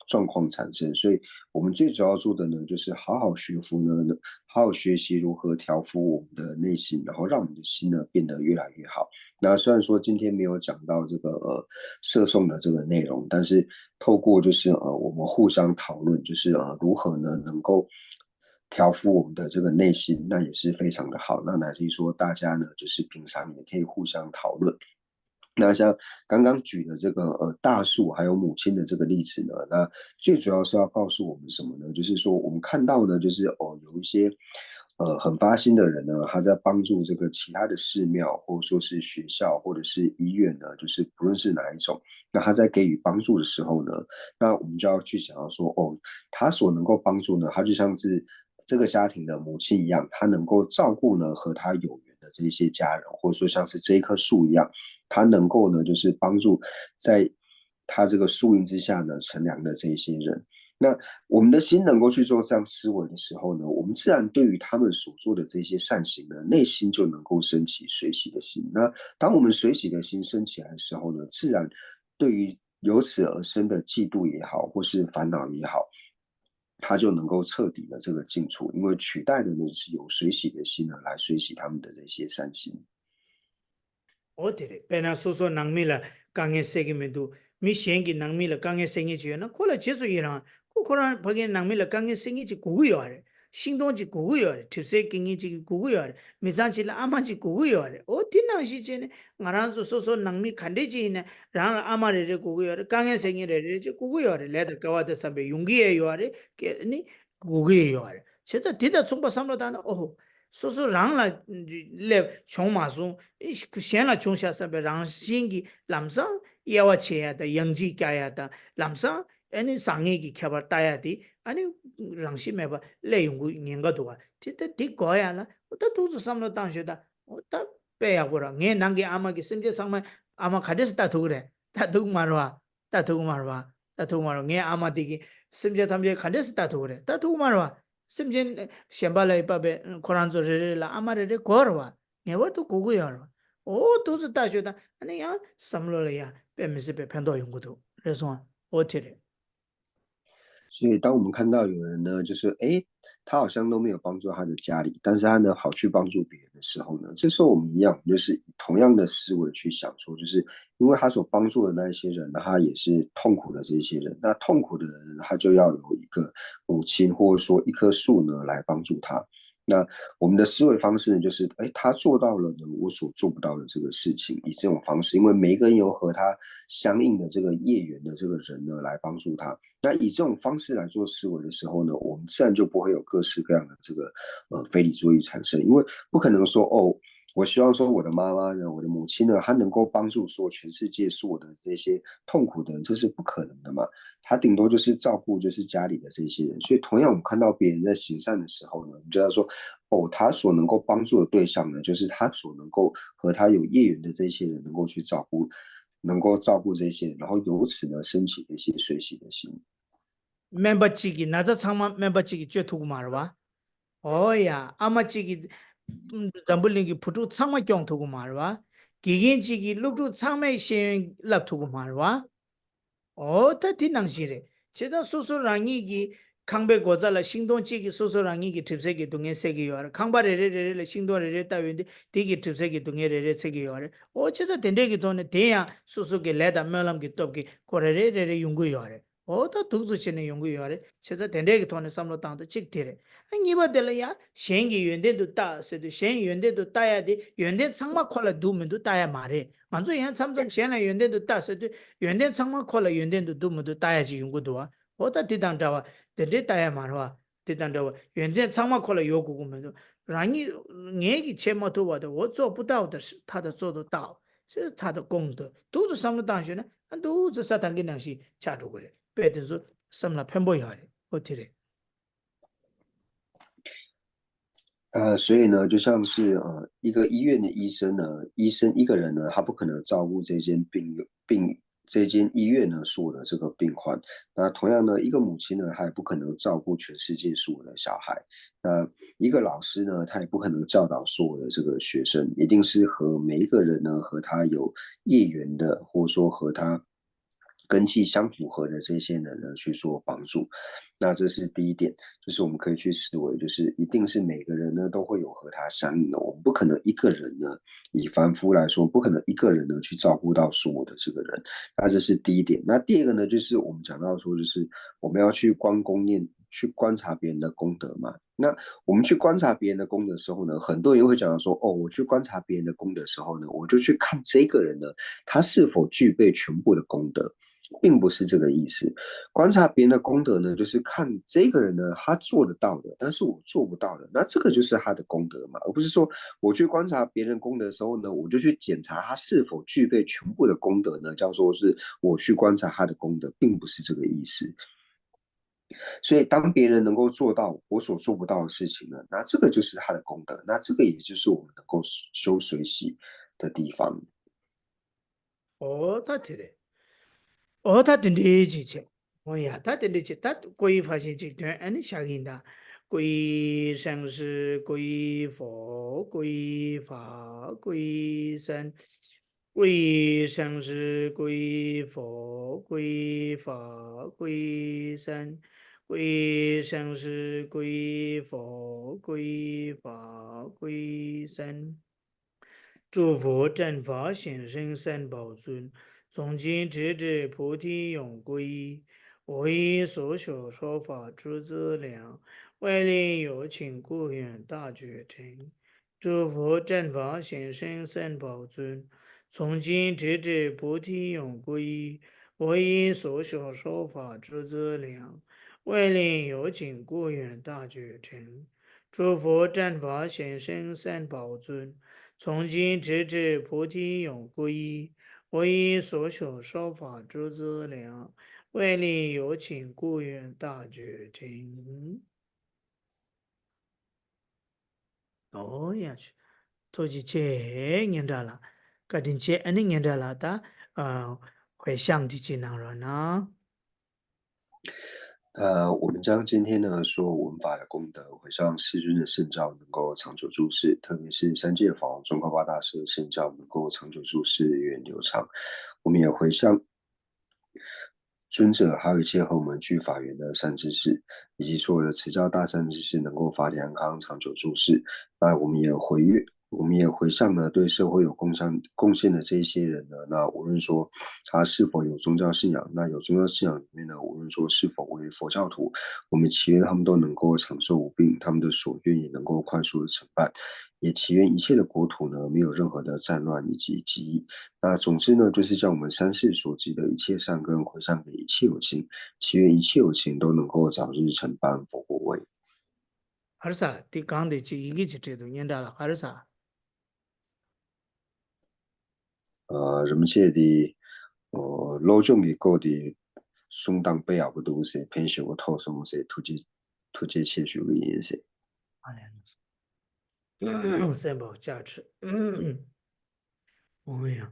S1: 状况产生。所以我们最主要做的呢，就是好好学佛呢，好好学习如何调伏我们的内心，然后让我们的心呢变得越来越好。那虽然说今天没有讲到这个摄诵的这个内容，但是透过就是我们互相讨论，就是如何呢能够调伏我们的这个内心，那也是非常的好。那乃至于说大家呢，就是平常也可以互相讨论。那像刚刚举的这个大树还有母亲的这个例子呢，那最主要是要告诉我们什么呢？就是说我们看到呢，就是有一些很发心的人呢，他在帮助这个其他的寺庙或者说是学校或者是医院呢，就是不论是哪一种，那他在给予帮助的时候呢，那我们就要去想要说，他所能够帮助呢，他就像是这个家庭的母亲一样，他能够照顾呢和他有缘的这些家人，或者说像是这一棵树一样，他能够呢就是帮助在他这个树荫之下呢乘凉的这些人。那我们的心能够去做这样思维的时候呢，我们自然对于他们所做的这些善行呢，内心就能够升起随喜的心。那当我们随喜的心升起来的时候呢，自然对于由此而生的嫉妒也好，或是烦恼也好，他就能够彻底的这个尽除，因为取代的呢是由随喜的心呢来随喜他们的这些善心。
S2: 어디래 배나 소소 낭미라 강에 세기면도 미시행기 낭미라 강에 생기지요나 콜라 제수이랑 코코라 버게 낭미라 강에 생기지 고고요래 신동지 고고요래 팁세 경이지 고고요래 미잔치라 아마지 고고요래 어디나시제네 나란소 소소 낭미 칸데지네 랑 아마레레 고고요래 강에 생기레레지 고고요래 레다 가와다 삼베 용기에요래 게니 고고요래 진짜 디다 총바 삼로다나 오 소소 랑라 레 총마송 그 시엔라 총샤사베 랑싱기 람사 야와체야다 영지가야다 람사 아니 상해기 켜바 따야디 아니 랑시메바 레용구 닝가도와 티테 디고야나 어다 도저 삼로 당셔다 어다 빼야고라 게 난게 아마기 심제 상마 아마 가데스 다 도그래 다 도구 말와 다 도구 말와 다 도구 말와 게 아마디기 심제 담제 가데스 다 도그래 다 도구 말와 심진 셴발레 바베 코란조레라 아마레레 고르와 네버도 고고야로 오 도스 다쇼다 아니야 삼로레야 베미스베 펜도 용구도 그래서 어테레
S1: 所以当我们看到有人呢，就是他好像都没有帮助他的家里，但是他呢跑去帮助别人的时候呢，这时候我们一样，就是以同样的思维去想说，就是因为他所帮助的那一些人呢，他也是痛苦的这些人，那痛苦的人他就要有一个母亲或者说一棵树呢来帮助他。那我们的思维方式呢，就是他做到了呢我所做不到的这个事情，以这种方式，因为每一个人有和他相应的这个业缘的这个人呢来帮助他。那以这种方式来做思维的时候呢，我们自然就不会有各式各样的这个非理作意产生，因为不可能说我希望说我的妈妈呢，我的母亲呢，她能够帮助说全世界所有的这些痛苦的人，这是不可能的嘛。她顶多就是照顾就是家里的这些人，所以同样我们看到别人在行善的时候呢，我们就要说他所能够帮助的对象呢，就是他所能够和他有业缘的这些人能够去照顾。能够照顾这些人，然后由此呢升起一些随喜的心。
S2: 멤버치기 나자 상마 멤버치기 쥐투고 말와 어야 아마치기 잠불링기 푸투 상마 경투고 말와 기긴치기 룩투 상마 신 랍투고 말와 어다 디낭시레 제가 소소랑이기 강배 고자라 신동치기 소소랑이기 tip세기 동에 세기 요아 강바레레레레 신동레레 따윈데 디기 tip세기 동에레레 세기 요아 어 제가 된데기 돈에 대야 소소게 레다 멜람기 톱기 코레레레레 용구 요아 어다 독주치네 용구 요아 제가 된데기 돈에 삼로 땅도 찍티레 아니바델야 셴기 연대도 따세도 셴 연대도 따야 돼 연대 상마 콜라 두면도 따야 말해 만조 양 참좀 셴나 연대도 따세도 연대 상마 콜라 연대도 두면도 따야지 용구도와 어다 디단다와 데데 따야 말와 디단다와 연대 상마 콜라 요구구면도 라니 얘기 제모도 와도 我做不到的是他的做得到，这是他的功德，都是上了当学呢，都是萨坦给那些恰出过来，别的说什么偏不要的，我听的。
S1: 所以呢，就像是一个医院的医生呢，医生一个人呢，他不可能照顾这间医院呢所有的这个病患。那同样呢，一个母亲呢，她也不可能照顾全世界所有的小孩。那一个老师呢，他也不可能教导所有的这个学生，一定是和每一个人呢，和他有业缘的，或者说和他根气相符合的这些人呢去做帮助。那这是第一点，就是我们可以去思维，就是一定是每个人呢都会有和他相应的，我们不可能一个人呢，以凡夫来说，不可能一个人呢去照顾到所有的这个人。那这是第一点。那第二个呢，就是我们讲到说，就是我们要去去观察别人的功德嘛。那我们去观察别人的功德的时候呢，很多人又会讲到说，哦，我去观察别人的功德的时候呢，我就去看这个人呢，他是否具备全部的功德。并不是这个意思。观察别人的功德呢，就是看这个人呢，他做得到的，但是我做不到的，那这个就是他的功德嘛，而不是说我去观察别人功德的时候呢，我就去检查他是否具备全部的功德呢，叫做是我去观察他的功德，并不是这个意思。所以，当别人能够做到我所做不到的事情呢，那这个就是他的功德，那这个也就是我们能够修随喜的地方。
S2: 哦，他听的。他听的，他对的，他归法归法归法归僧，归生是归佛归法归法归僧。诸佛正法显身三宝尊，从今直至菩提永归依。我以所学说法诸资粮，为令有情故愿大觉成。诸佛正法显身三宝尊，从今直至菩提永归依。我以所学说法诸资粮，为令有情故愿大觉成。诸佛正法显身三宝尊。从今直至菩提永归依，我以所学说法诸资粮，为令有情故愿大觉成。哦呀去，托起切念着了，赶紧切，你念着了的，回向的技能了呢。
S1: 我们将今天呢说文法的功德回向世尊的圣教能够长久住世，特别是三界法王宗喀巴大师的圣教能够长久住世、源远流长。我们也回向尊者，还有一切和我们具法缘的善知识，以及所有的持教大善知识能够法体安康、长久住世。那我们也回向呢，对社会有贡献的这一些人呢，那无论说他是否有宗教信仰，那有宗教信仰里面呢，无论说是否为佛教徒，我们祈愿他们都能够长寿无病，他们的所愿也能够快速的成办，也祈愿一切的国土呢，没有任何的战乱以及疾疫。那总之呢，就是将我们三世所积的一切善根回向给一切有情，祈愿一切有情都能够早日成办佛果位。
S2: 还是啥？对刚的这一个这都念着了，还是啥？
S1: 人们界的老种的高的松当背后不都是偏向个套什么些突接切属的颜色。
S2: 哎呀，三宝加持。哎呀。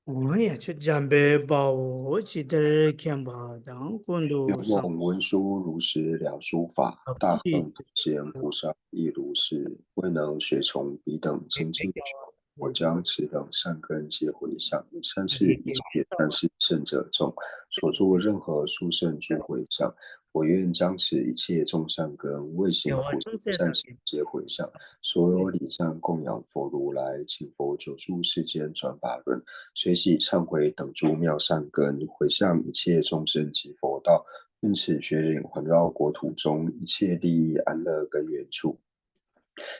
S2: 我也去江北把我记得看吧，当官
S1: 圆
S2: 都上
S1: 梦文殊如是了书法，大
S2: 地
S1: 横普贤菩萨亦如是。未能学从彼等精进学，我将此等善根皆回向。善是一切善事圣者众所作任何殊胜诸回向。我愿将此一切众善根未行菩萨善行皆回向。所有礼赞供养佛如来，请佛久住世间转法轮，随喜忏悔等诸妙善根，回向一切众生及佛道。愿此学领环绕国土中一切利益安乐根源处。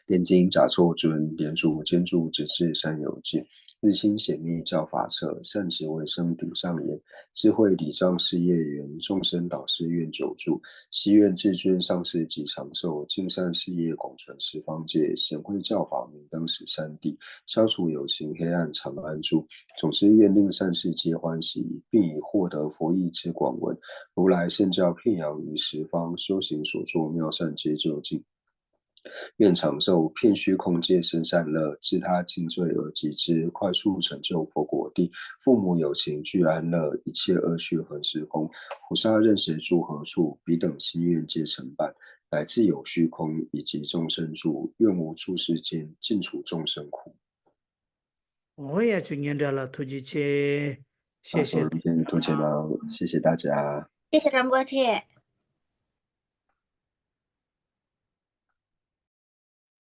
S1: 炼金假错尊，莲主坚住直至山有尽。日清显密教法册，善持为生顶上言。智慧礼障事业缘，众生导师愿久住。希愿至尊上士及长寿，尽善事业广传十方界。显慧教法明灯十三地，消除有情黑暗常安住。总是愿令善事皆欢喜，并以获得佛意之广闻。如来圣教遍扬于十方，修行所作妙善皆究竟。愿长寿，遍虚空界生善乐，自他尽罪而极之，快速成就佛果地。父母有情俱安乐，一切恶趣恒时空。菩萨认识诸何处，彼等心愿皆成办。来自有虚空，以及众生住，愿无处世间，尽除众生苦。
S2: 我也去念到了突击切，谢谢。
S1: 今天就拖欠了，谢谢大家。
S3: 谢谢仁波切。